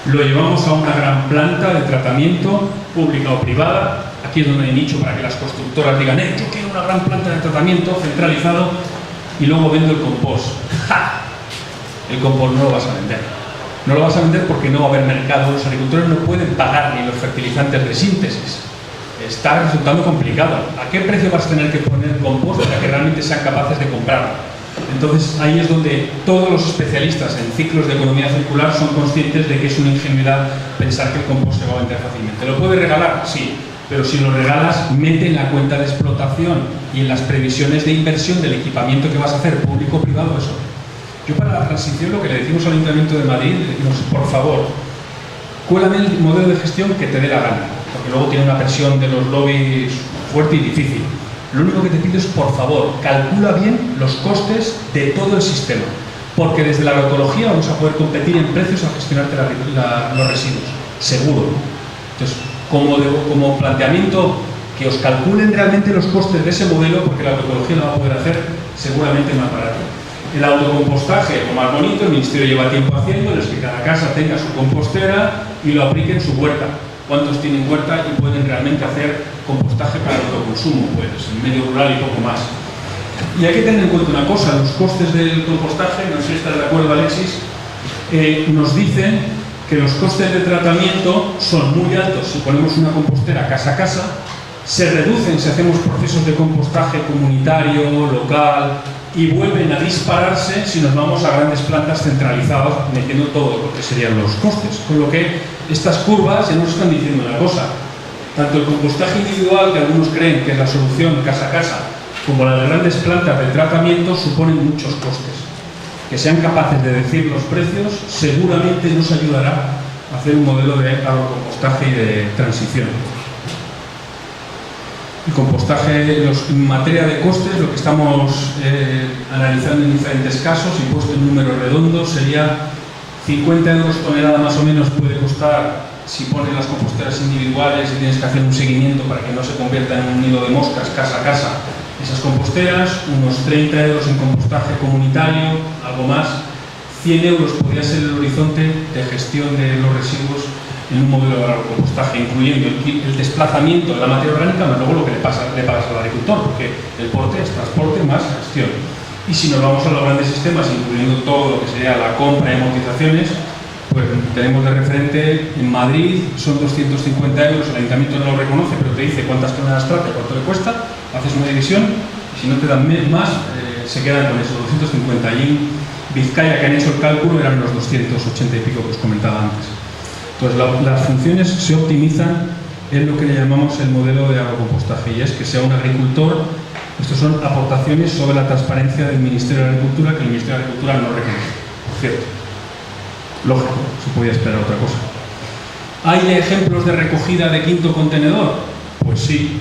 lo llevamos a una gran planta de tratamiento, pública o privada. Aquí es donde hay nicho para que las constructoras digan, yo quiero una gran planta de tratamiento centralizado y luego vendo el compost. ¡Ja! El compost no lo vas a vender. No lo vas a vender porque no va a haber mercado. Los agricultores no pueden pagar ni los fertilizantes de síntesis. Está resultando complicado. ¿A qué precio vas a tener que poner compost para que realmente sean capaces de comprarlo? Entonces ahí es donde todos los especialistas en ciclos de economía circular son conscientes de que es una ingenuidad pensar que el compost se va a vender fácilmente. ¿Lo puedes regalar? Sí, pero si lo regalas, mete en la cuenta de explotación y en las previsiones de inversión del equipamiento que vas a hacer, público o privado, eso. Yo para la transición lo que le decimos al Ayuntamiento de Madrid, le decimos, por favor, cuélame el modelo de gestión que te dé la gana, porque luego tiene una presión de los lobbies fuerte y difícil. Lo único que te pido es, por favor, calcula bien los costes de todo el sistema, porque desde la agroecología vamos a poder competir en precios al gestionarte los residuos, seguro. Entonces, como planteamiento, que os calculen realmente los costes de ese modelo, porque la agroecología lo va a poder hacer seguramente más barato. El autocompostaje, lo más bonito, el Ministerio lleva tiempo haciéndolo, es que cada casa tenga su compostera y lo aplique en su huerta. ¿Cuántos tienen huerta y pueden realmente hacer compostaje para el autoconsumo? Pues en medio rural y poco más. Y hay que tener en cuenta una cosa, los costes del compostaje, no sé si estás de acuerdo, Alexis, nos dicen que los costes de tratamiento son muy altos si ponemos una compostera casa a casa, se reducen si hacemos procesos de compostaje comunitario, local, y vuelven a dispararse si nos vamos a grandes plantas centralizadas metiendo todo lo que serían los costes. Con lo que estas curvas ya nos están diciendo una cosa. Tanto el compostaje individual, que algunos creen que es la solución casa a casa, como la de grandes plantas de tratamiento, suponen muchos costes. que sean capaces de decir los precios, seguramente nos ayudará a hacer un modelo de agrocompostaje y de transición. El compostaje, en materia de costes, lo que estamos analizando en diferentes casos y puesto en números redondos sería 50 euros tonelada más o menos puede costar si pones las composteras individuales y tienes que hacer un seguimiento para que no se convierta en un nido de moscas casa a casa esas composteras, unos 30 euros en compostaje comunitario, algo más. 100 euros podría ser el horizonte de gestión de los residuos en un modelo de agrocompostaje, incluyendo el desplazamiento de la materia orgánica, más luego lo que le pasa al agricultor, porque el porte es transporte más gestión. Y si nos vamos a los grandes sistemas, incluyendo todo lo que sería la compra y amortizaciones, pues tenemos de referente en Madrid, son 250 euros, el ayuntamiento no lo reconoce, pero te dice cuántas toneladas trata, cuánto le cuesta, haces una división, y si no te dan más, se quedan con eso, 250. Allí en Vizcaya, que han hecho el cálculo, eran los 280 y pico que os comentaba antes. Entonces, las funciones se optimizan en lo que le llamamos el modelo de agrocompostaje, y es que sea un agricultor. Estas son aportaciones sobre la transparencia del Ministerio de Agricultura, que el Ministerio de Agricultura no reconoce. Cierto. Lógico, se podía esperar otra cosa. ¿Hay ejemplos de recogida de quinto contenedor? Pues sí,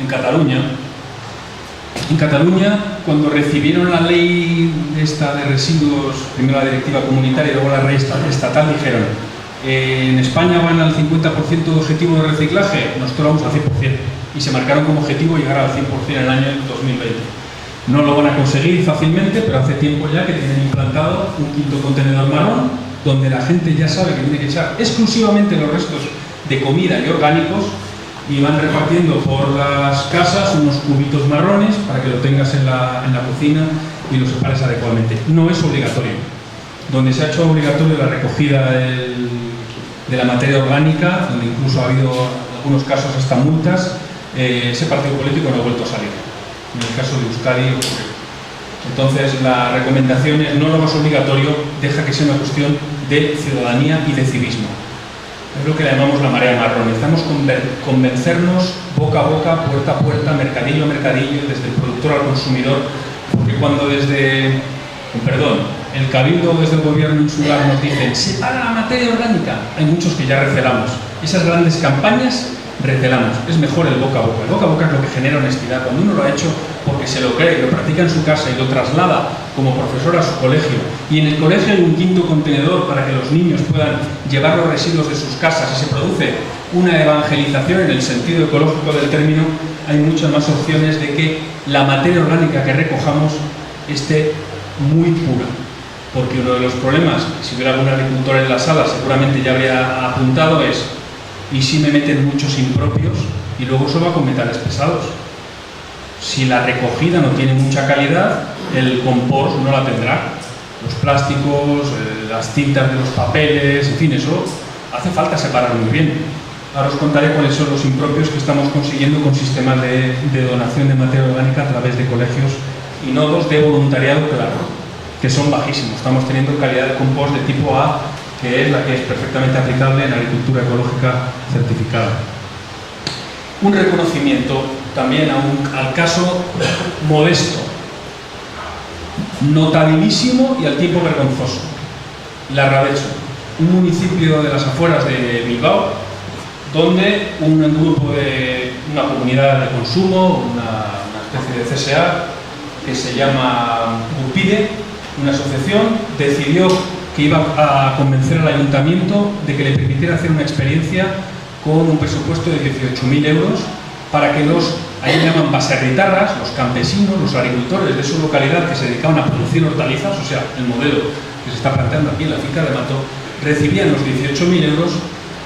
en Cataluña. En Cataluña, cuando recibieron la ley esta de residuos, primero la directiva comunitaria y luego la ley estatal, dijeron: en España van al 50% de objetivo de reciclaje, nosotros vamos al 100%. Y se marcaron como objetivo llegar al 100% en el año 2020. No lo van a conseguir fácilmente, pero hace tiempo ya que tienen implantado un quinto contenedor marrón, donde la gente ya sabe que tiene que echar exclusivamente los restos de comida y orgánicos, y van repartiendo por las casas unos cubitos marrones para que lo tengas en la cocina y lo separes adecuadamente. No es obligatorio. Donde se ha hecho obligatorio la recogida de la materia orgánica, donde incluso ha habido en algunos casos hasta multas, ese partido político no ha vuelto a salir. En el caso de Euskadi ocurrió. Entonces, la recomendación es: no lo hagas obligatorio, deja que sea una cuestión de ciudadanía y de civismo. Es lo que le llamamos la marea marrón. Necesitamos convencernos boca a boca, puerta a puerta, mercadillo a mercadillo, desde el productor al consumidor, porque cuando desde, el cabildo, desde el gobierno insular nos dicen separa la materia orgánica, hay muchos que ya recelamos. Esas grandes campañas recelamos. Es mejor el boca a boca. El boca a boca es lo que genera honestidad. Cuando uno lo ha hecho porque se lo cree, lo practica en su casa y lo traslada como profesor a su colegio, y en el colegio hay un quinto contenedor para que los niños puedan llevar los residuos de sus casas y se produce una evangelización en el sentido ecológico del término, hay muchas más opciones de que la materia orgánica que recojamos esté muy pura. Porque uno de los problemas, si hubiera algún agricultor en la sala seguramente ya habría apuntado, es: ¿y si me meten muchos impropios y luego eso va con metales pesados? Si la recogida no tiene mucha calidad, el compost no la tendrá. Los plásticos, las cintas de los papeles, en fin, eso hace falta separar muy bien. Ahora os contaré cuáles son los impropios que estamos consiguiendo con sistemas de donación de materia orgánica a través de colegios y nodos de voluntariado, claro, que son bajísimos. Estamos teniendo calidad de compost de tipo A, que es la que es perfectamente aplicable en agricultura ecológica certificada. Un reconocimiento también al caso modesto, notabilísimo y al tiempo vergonzoso. Larrabecho, un municipio de las afueras de Bilbao, donde un grupo de una comunidad de consumo, una especie de CSA, que se llama Gupide, una asociación, decidió que iba a convencer al ayuntamiento de que le permitiera hacer una experiencia con un presupuesto de 18.000 euros para que ahí llaman baserritarras, los campesinos, los agricultores de su localidad que se dedicaban a producir hortalizas, o sea, el modelo que se está planteando aquí en la finca de Mato, recibían los 18.000 euros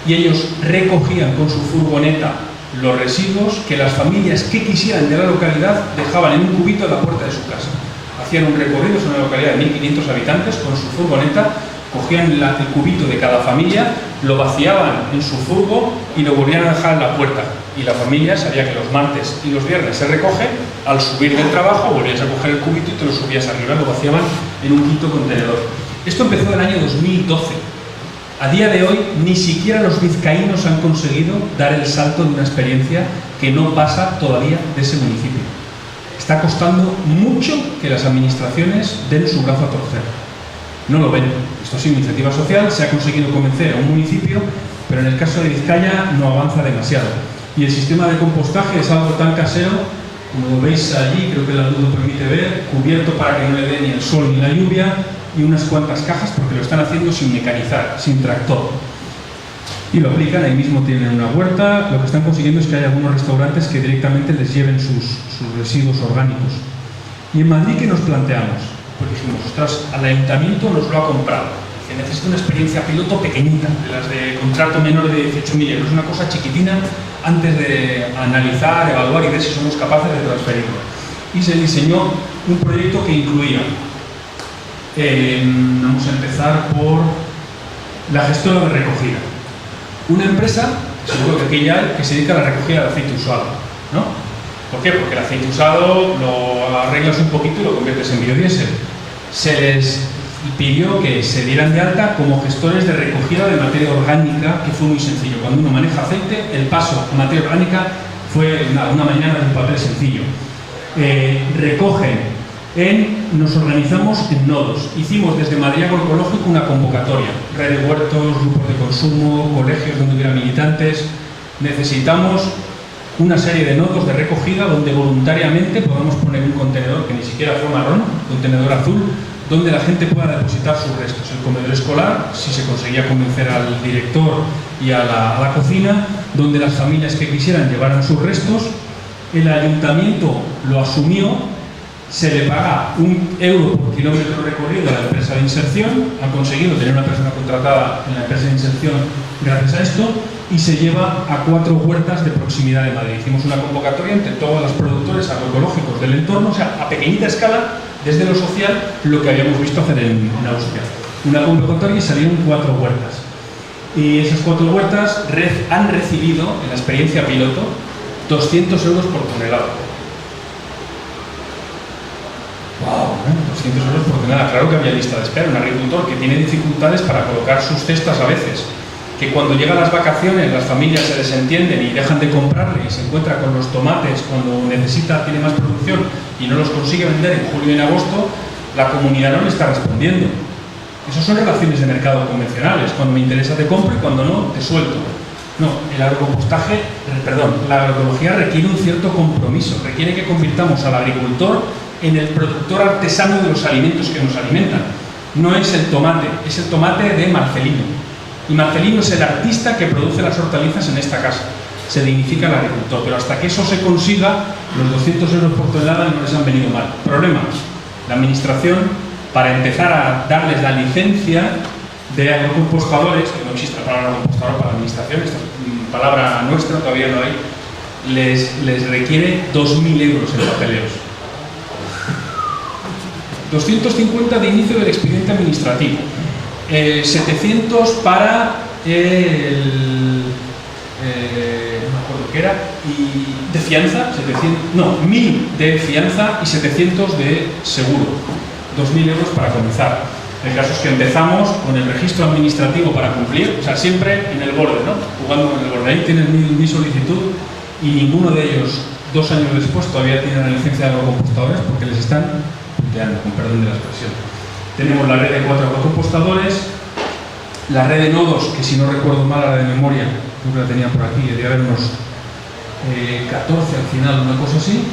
y ellos recogían con su furgoneta los residuos que las familias que quisieran de la localidad dejaban en un cubito a la puerta de su casa. Hacían un recorrido, es una localidad de 1.500 habitantes, con su furgoneta, cogían el cubito de cada familia, lo vaciaban en su furgo y lo volvían a dejar en la puerta. Y la familia sabía que los martes y los viernes se recoge, al subir del trabajo volvías a coger el cubito y te lo subías arriba, lo vaciaban en un quinto contenedor. Esto empezó en el año 2012. A día de hoy ni siquiera los vizcaínos han conseguido dar el salto de una experiencia que no pasa todavía de ese municipio. Está costando mucho que las administraciones den su brazo a torcer. no lo ven. Esto es iniciativa social, se ha conseguido convencer a un municipio, pero en el caso de Vizcaya no avanza demasiado. Y el sistema de compostaje es algo tan casero, como veis allí, creo que la luz lo permite ver, cubierto para que no le dé ni el sol ni la lluvia, y unas cuantas cajas porque lo están haciendo sin mecanizar, sin tractor. Y lo aplican, ahí mismo tienen una huerta. Lo que están consiguiendo es que haya algunos restaurantes que directamente les lleven sus residuos orgánicos. Y en Madrid, ¿qué nos planteamos? Pues dijimos, ostras, al ayuntamiento nos lo ha comprado. Se necesita una experiencia piloto pequeñita, de las de contrato menor de 18.000 euros, una cosa chiquitina, antes de analizar, evaluar y ver si somos capaces de transferirlo. Y se diseñó un proyecto que incluía, vamos a empezar por la gestora de recogida. Una empresa, seguro que aquí ya hay, que se dedica a la recogida de aceite usado, ¿no? ¿Por qué? Porque el aceite usado lo arreglas un poquito y lo conviertes en biodiesel. Se les pidió que se dieran de alta como gestores de recogida de materia orgánica, que fue muy sencillo. Cuando uno maneja aceite, el paso a materia orgánica fue una mañana de un papel sencillo. Nos organizamos en nodos. Hicimos desde Madrid Agroecológico una convocatoria. Red de huertos, grupos de consumo, colegios donde hubiera militantes. Necesitamos una serie de nodos de recogida donde voluntariamente podamos poner un contenedor que ni siquiera fue marrón, un contenedor azul, donde la gente pueda depositar sus restos. El comedor escolar, si se conseguía convencer al director y a la cocina, donde las familias que quisieran llevaran sus restos. El ayuntamiento lo asumió. Se le paga 1 euro por kilómetro recorrido a la empresa de inserción, ha conseguido tener una persona contratada en la empresa de inserción gracias a esto, y se lleva a 4 huertas de proximidad de Madrid. Hicimos una convocatoria entre todos los productores agroecológicos del entorno, o sea, a pequeñita escala, desde lo social, lo que habíamos visto hacer en Austria. Una convocatoria y salieron 4 huertas. Y esas 4 huertas han recibido, en la experiencia piloto, 200 euros por tonelada. ¡Wow! 200 euros por tonelada. Claro que había lista de espera. Un agricultor que tiene dificultades para colocar sus cestas a veces, que cuando llegan las vacaciones las familias se desentienden y dejan de comprarle y se encuentra con los tomates cuando tiene más producción y no los consigue vender en julio y en agosto, la comunidad no le está respondiendo. Esas son relaciones de mercado convencionales. Cuando me interesa te compro y cuando no, te suelto. No, la agroecología requiere un cierto compromiso, requiere que convirtamos al agricultor en el productor artesano de los alimentos que nos alimentan. No es el tomate, es el tomate de Marcelino. Y Marcelino es el artista que produce las hortalizas en esta casa. Se dignifica al agricultor, pero hasta que eso se consiga, los 200 euros por tonelada no les han venido mal. Problema, la administración, para empezar a darles la licencia de agrocompostadores, que no existe la palabra compostador para la administración, esta palabra nuestra todavía no hay, les requiere 2.000 euros en papeleos. 250 de inicio del expediente administrativo, 700 para no me acuerdo qué era, y de fianza, 1.000 de fianza y 700 de seguro, 2.000 euros para comenzar. El caso es que empezamos con el registro administrativo para cumplir, o sea, siempre en el borde, ¿no? Jugando con el borde. Ahí tienen mi solicitud y ninguno de ellos, 2 años después, todavía tienen la licencia de agrocompostadores porque les están puteando, con perdón de la expresión. Tenemos la red de 4 agrocompostadores, la red de nodos, que si no recuerdo mal a la de memoria, creo que la tenía por aquí, debía haber unos 14 al final, una cosa así,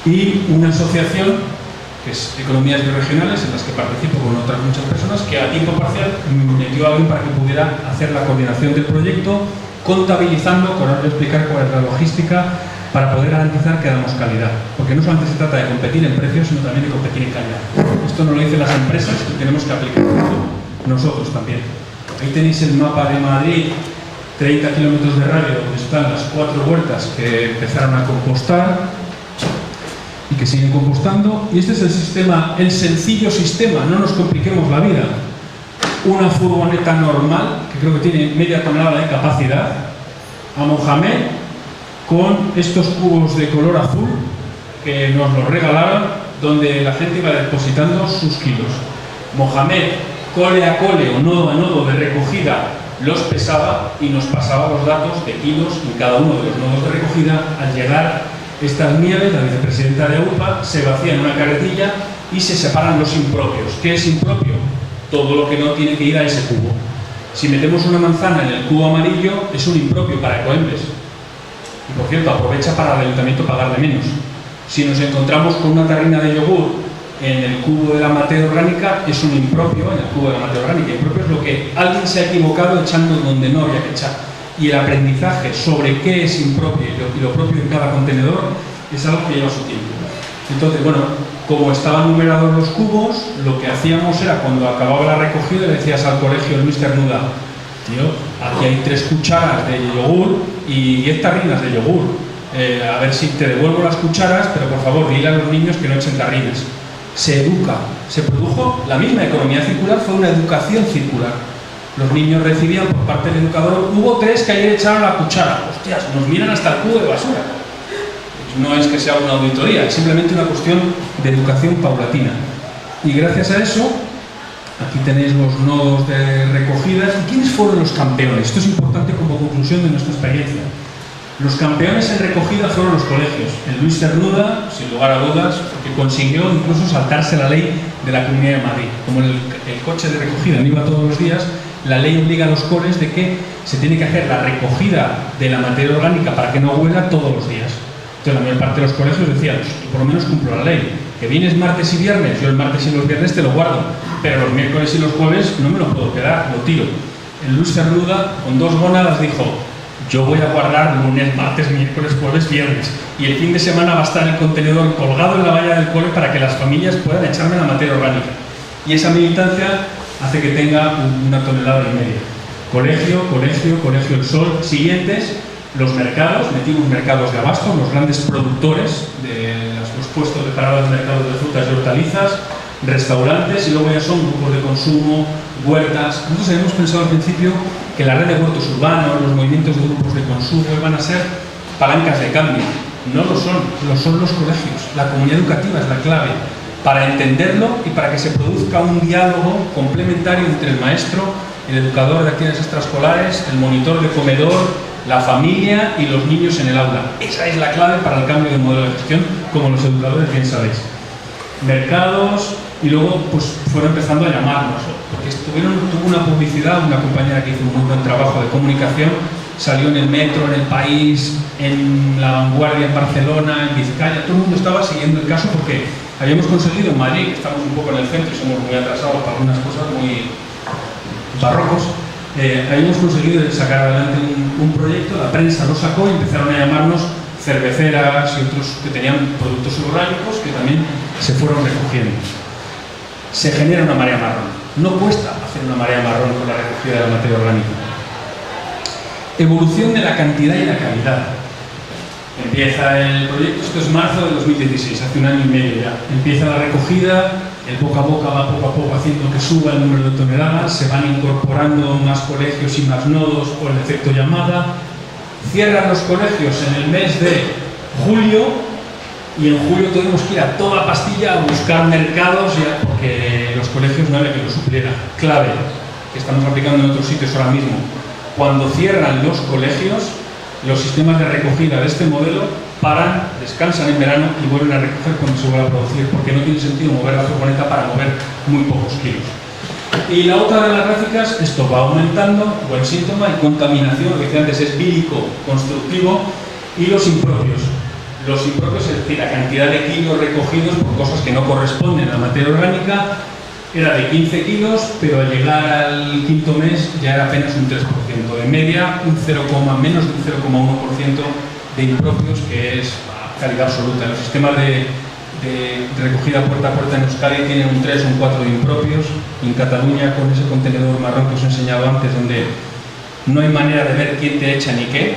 y una asociación que es Economías Bioregionales, en las que participo con otras muchas personas, que a tiempo parcial me dio a alguien para que pudiera hacer la coordinación del proyecto, contabilizando, con ahora voy a explicar cuál es la logística, para poder garantizar que damos calidad. Porque no solamente se trata de competir en precios, sino también de competir en calidad. Esto no lo dicen las empresas y tenemos que aplicarlo nosotros también. Ahí tenéis el mapa de Madrid, 30 kilómetros de radio, donde están las 4 huertas que empezaron a compostar y que siguen compostando. Y este es el sistema, el sencillo sistema, no nos compliquemos la vida. Una furgoneta normal, que creo que tiene media tonelada de capacidad, a Mohamed, con estos cubos de color azul que nos los regalaron, donde la gente iba depositando sus kilos. Mohamed, cole a cole o nodo a nodo de recogida, los pesaba y nos pasaba los datos de kilos en cada uno de los nodos de recogida. Al llegar estas nieves, la vicepresidenta de AUPA, se vacía en una carretilla y se separan los impropios. ¿Qué es impropio? todo lo que no tiene que ir a ese cubo. Si metemos una manzana en el cubo amarillo, es un impropio para Ecoembes. Y por cierto, aprovecha para el ayuntamiento pagarle menos. Si nos encontramos con una tarrina de yogur en el cubo de la materia orgánica, es un impropio en el cubo de la materia orgánica. Impropio es lo que alguien se ha equivocado echando donde no había que echar. Y el aprendizaje sobre qué es impropio y lo propio en cada contenedor es algo que lleva su tiempo. Entonces, bueno, como estaban numerados los cubos, lo que hacíamos era, cuando acababa la recogida, le decías al colegio, el Mr. Nuda, tío, aquí hay 3 cucharas de yogur y 10 tarrinas de yogur. A ver si te devuelvo las cucharas, pero por favor, dile a los niños que no echen tarrinas. Se educa, se produjo la misma economía circular, fue una educación circular. Los niños recibían por parte del educador, hubo 3 que ayer echaron la cuchara. Hostias, nos miran hasta el cubo de basura. No es que sea una auditoría, es simplemente una cuestión de educación paulatina. Y gracias a eso, aquí tenéis los nodos de recogidas. ¿Y quiénes fueron los campeones? Esto es importante como conclusión de nuestra experiencia. Los campeones en recogida fueron los colegios. El Luis Cernuda, sin lugar a dudas, porque consiguió incluso saltarse la ley de la Comunidad de Madrid. Como el coche de recogida no iba todos los días, la ley obliga a los coles de que se tiene que hacer la recogida de la materia orgánica para que no huela todos los días. Entonces la mayor parte de los colegios decían, por lo menos cumplo la ley, que vienes martes y viernes, yo el martes y los viernes te lo guardo, pero los miércoles y los jueves no me lo puedo quedar, lo tiro. El Luis Cernuda, con 2 gónadas, dijo, yo voy a guardar lunes, martes, miércoles, jueves, viernes, y el fin de semana va a estar el contenedor colgado en la valla del cole para que las familias puedan echarme la materia orgánica. Y esa militancia hace que tenga 1,5 toneladas. Colegio, colegio, colegio El Sol. Siguientes, los mercados, metimos mercados de abasto, los grandes productores de los puestos de parada de mercados de frutas y hortalizas, restaurantes, y luego ya son grupos de consumo, huertas. Nosotros habíamos pensado al principio que la red de huertos urbanos, los movimientos de grupos de consumo iban a ser palancas de cambio. No lo son los colegios. La comunidad educativa es la clave para entenderlo y para que se produzca un diálogo complementario entre el maestro, el educador de actividades extraescolares, el monitor de comedor, la familia y los niños en el aula. Esa es la clave para el cambio de modelo de gestión, como los educadores bien sabéis. Mercados, y luego pues fueron empezando a llamarnos, porque tuvo una publicidad, una compañera que hizo un muy buen trabajo de comunicación, salió en el Metro, en El País, en La Vanguardia, en Barcelona, en Vizcaya, todo el mundo estaba siguiendo el caso porque habíamos conseguido en Madrid, que estamos un poco en el centro y somos muy atrasados para algunas cosas muy barrocos, habíamos conseguido sacar adelante un proyecto, la prensa lo sacó y empezaron a llamarnos cerveceras y otros que tenían productos orgánicos que también se fueron recogiendo. Se genera una marea marrón. No cuesta hacer una marea marrón con la recogida de la materia orgánica. Evolución de la cantidad y la calidad. Empieza el proyecto, esto es marzo de 2016, hace 1 año y medio ya. Empieza la recogida, el boca a boca va poco a poco haciendo que suba el número de toneladas, se van incorporando más colegios y más nodos por el efecto llamada. Cierran los colegios en el mes de julio y en julio tenemos que ir a toda pastilla a buscar mercados ya, porque los colegios no había que lo suplieran. Clave, que estamos aplicando en otros sitios ahora mismo. Cuando cierran los colegios, los sistemas de recogida de este modelo paran, descansan en verano y vuelven a recoger cuando se vuelve a producir, porque no tiene sentido mover la furgoneta para mover muy pocos kilos. Y la otra de las gráficas, esto va aumentando, buen síntoma, y contaminación, lo que decía antes es vírico, constructivo, y los impropios. Los impropios, es decir, la cantidad de kilos recogidos por cosas que no corresponden a la materia orgánica, era de 15 kilos, pero al llegar al 5.º mes ya era apenas un 3%. De media, menos de un 0,1% de impropios, que es calidad absoluta. Los sistemas de recogida puerta a puerta en Euskadi tienen un 3 o un 4 de impropios. En Cataluña, con ese contenedor marrón que os he enseñado antes, donde no hay manera de ver quién te echa ni qué,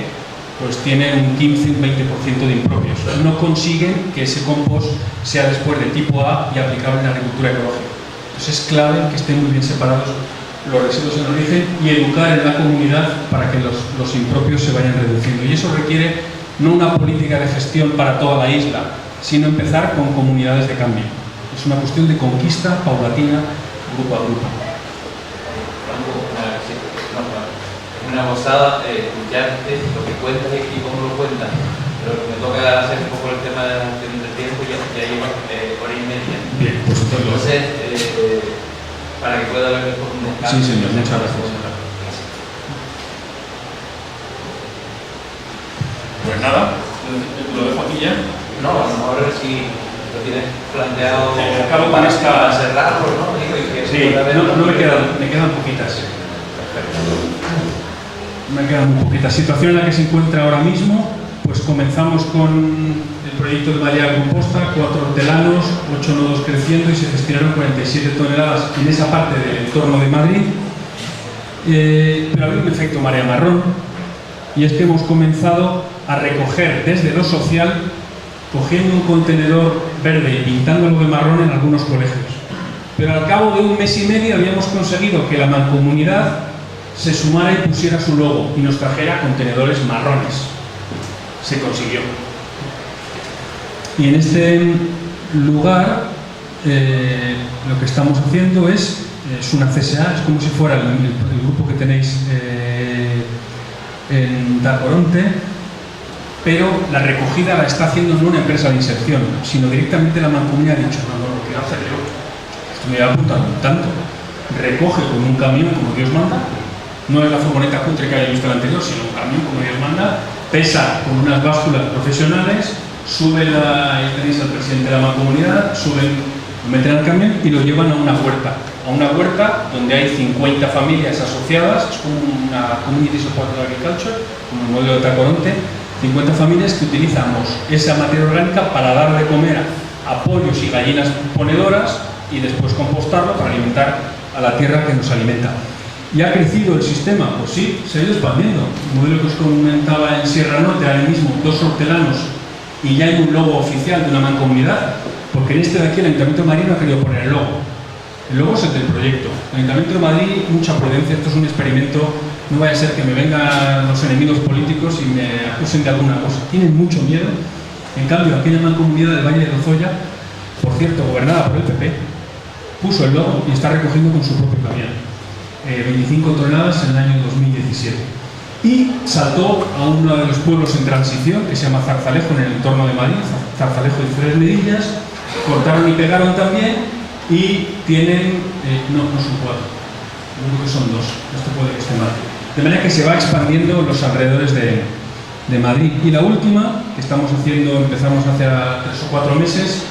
pues tiene un 15 o un 20% de impropios. No consiguen que ese compost sea después de tipo A y aplicable en la agricultura ecológica. Entonces es clave que estén muy bien separados los residuos en origen y educar en la comunidad para que los impropios se vayan reduciendo. Y eso requiere no una política de gestión para toda la isla, sino empezar con comunidades de cambio. Es una cuestión de conquista paulatina, grupo a grupo. Una gozada escucharte lo que cuentas y cómo lo cuentas, pero me toca hacer un poco el tema de la gestión del tiempo y ya llevo 1 hora y media. Bien, pues entonces para que pueda haber un descanso. Sí, señor, muchas gracias. Pues nada, lo dejo aquí ya. No, vamos a ver si lo tienes planteado Acabo con esta... para cerrarlo, ¿no? Digo, y que Sí, pueda haber no me quedan poquitas. Me quedan muy poquitas. Situación en la que se encuentra ahora mismo, pues comenzamos con el proyecto de malla de composta, 4 hortelanos, 8 nodos creciendo y se gestionaron 47 toneladas en esa parte del entorno de Madrid. Pero había un efecto marea marrón, y es que hemos comenzado a recoger desde lo social, cogiendo un contenedor verde y pintándolo de marrón en algunos colegios. Pero al cabo de un mes y medio habíamos conseguido que la mancomunidad se sumara y pusiera su logo y nos trajera contenedores marrones. Se consiguió. Y en este lugar lo que estamos haciendo es una CSA, es como si fuera el grupo que tenéis en Tacoronte, pero la recogida la está haciendo no una empresa de inserción, sino directamente la mancomunidad ha dicho, no, lo quiero hacer yo. Esto me va apuntando tanto. Recoge con un camión como Dios manda, no es la furgoneta cutre que había visto el anterior, sino un camión como Dios manda, pesa con unas básculas profesionales, sube ahí tenéis al presidente de la mancomunidad, suben, lo meten al camión y lo llevan a una huerta donde hay 50 familias asociadas, es como una Community Support Agriculture, como el modelo de Tacoronte, 50 familias que utilizamos esa materia orgánica para dar de comer a pollos y gallinas ponedoras y después compostarlo para alimentar a la tierra que nos alimenta. ¿Y ha crecido el sistema? Pues sí, se ha ido expandiendo. El modelo que os comentaba en Sierra Norte, ahora mismo 2 hortelanos y ya hay un logo oficial de una mancomunidad, porque en este de aquí el Ayuntamiento de Madrid no ha querido poner el logo. El logo es el del proyecto. El Ayuntamiento de Madrid, mucha prudencia, esto es un experimento, no vaya a ser que me vengan los enemigos políticos y me acusen de alguna cosa. Tienen mucho miedo. En cambio, aquella mancomunidad del Valle de Lozoya, por cierto, gobernada por el PP, puso el logo y está recogiendo con su propio camión 25 toneladas en el año 2017. Y saltó a uno de los pueblos en transición, que se llama Zarzalejo, en el entorno de Madrid, Zarzalejo y Tres Medillas, cortaron y pegaron también, y tienen, no son 4, yo creo que son 2, esto puede que esté mal. De manera que se va expandiendo los alrededores de Madrid. Y la última, que estamos haciendo, empezamos hace 3 o 4 meses,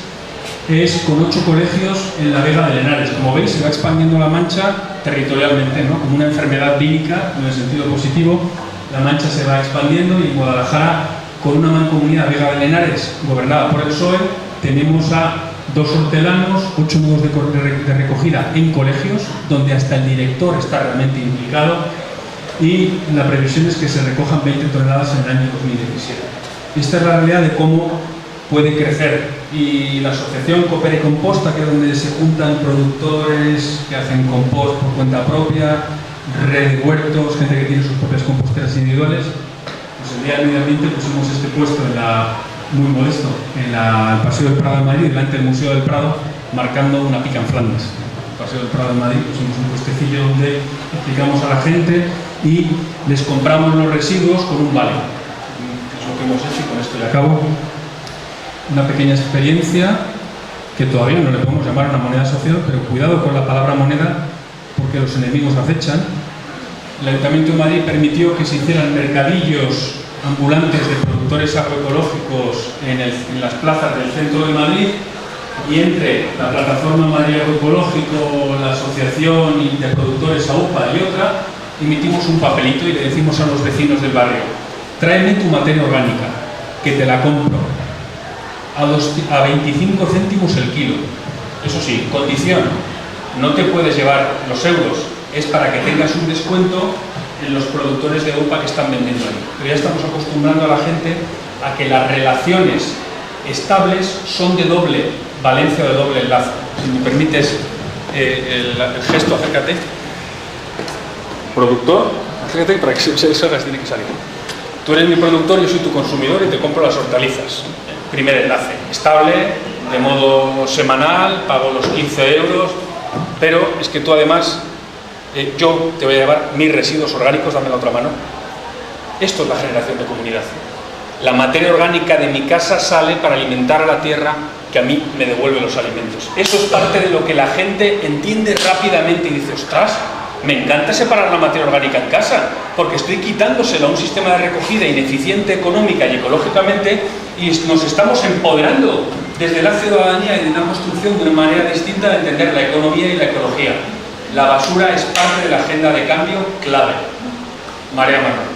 es con 8 colegios en la Vega de Henares. Como veis, se va expandiendo la Mancha territorialmente, ¿no? Como una enfermedad vírica, en el sentido positivo. La Mancha se va expandiendo y en Guadalajara, con una mancomunidad Vega de Henares gobernada por el PSOE, tenemos a 2 hortelanos, 8 nodos de recogida en colegios, donde hasta el director está realmente implicado, y la previsión es que se recojan 20 toneladas en el año 2017. Esta es la realidad de cómo puede crecer. Y la asociación Coopera y Composta, que es donde se juntan productores que hacen compost por cuenta propia, red de huertos, gente que tiene sus propias composteras individuales, pues el día del medio ambiente pusimos este puesto muy modesto en el Paseo del Prado de Madrid, delante del Museo del Prado, marcando una pica en Flandes. En el Paseo del Prado de Madrid pusimos un puestecillo donde explicamos a la gente y les compramos los residuos con un vale. Es lo que hemos hecho y con esto ya acabo. Una pequeña experiencia que todavía no le podemos llamar una moneda social, pero cuidado con la palabra moneda porque los enemigos acechan. El Ayuntamiento de Madrid permitió que se hicieran mercadillos ambulantes de productores agroecológicos en las plazas del centro de Madrid, y entre la plataforma Madrid Agroecológico, la asociación de productores AUPA y otra, emitimos un papelito y le decimos a los vecinos del barrio: tráeme tu materia orgánica, que te la compro a 25 céntimos el kilo. Eso sí, condición: no te puedes llevar los euros, es para que tengas un descuento en los productores de UPA que están vendiendo ahí. Pero ya estamos acostumbrando a la gente a que las relaciones estables son de doble valencia o de doble enlace. Si me permites el gesto, acércate. Productor, acércate para que se salgas, tiene que salir. Tú eres mi productor, yo soy tu consumidor y te compro las hortalizas. Primer enlace, estable, de modo semanal, pago los 15 euros, pero es que tú además, yo te voy a llevar mis residuos orgánicos, dame la otra mano. Esto es la generación de comunidad. La materia orgánica de mi casa sale para alimentar a la tierra que a mí me devuelve los alimentos. Eso es parte de lo que la gente entiende rápidamente y dice, ostras, me encanta separar la materia orgánica en casa, porque estoy quitándoselo a un sistema de recogida ineficiente económica y ecológicamente, y nos estamos empoderando desde la ciudadanía y de una construcción de una manera distinta de entender la economía y la ecología. La basura es parte de la agenda de cambio clave. María Marrón.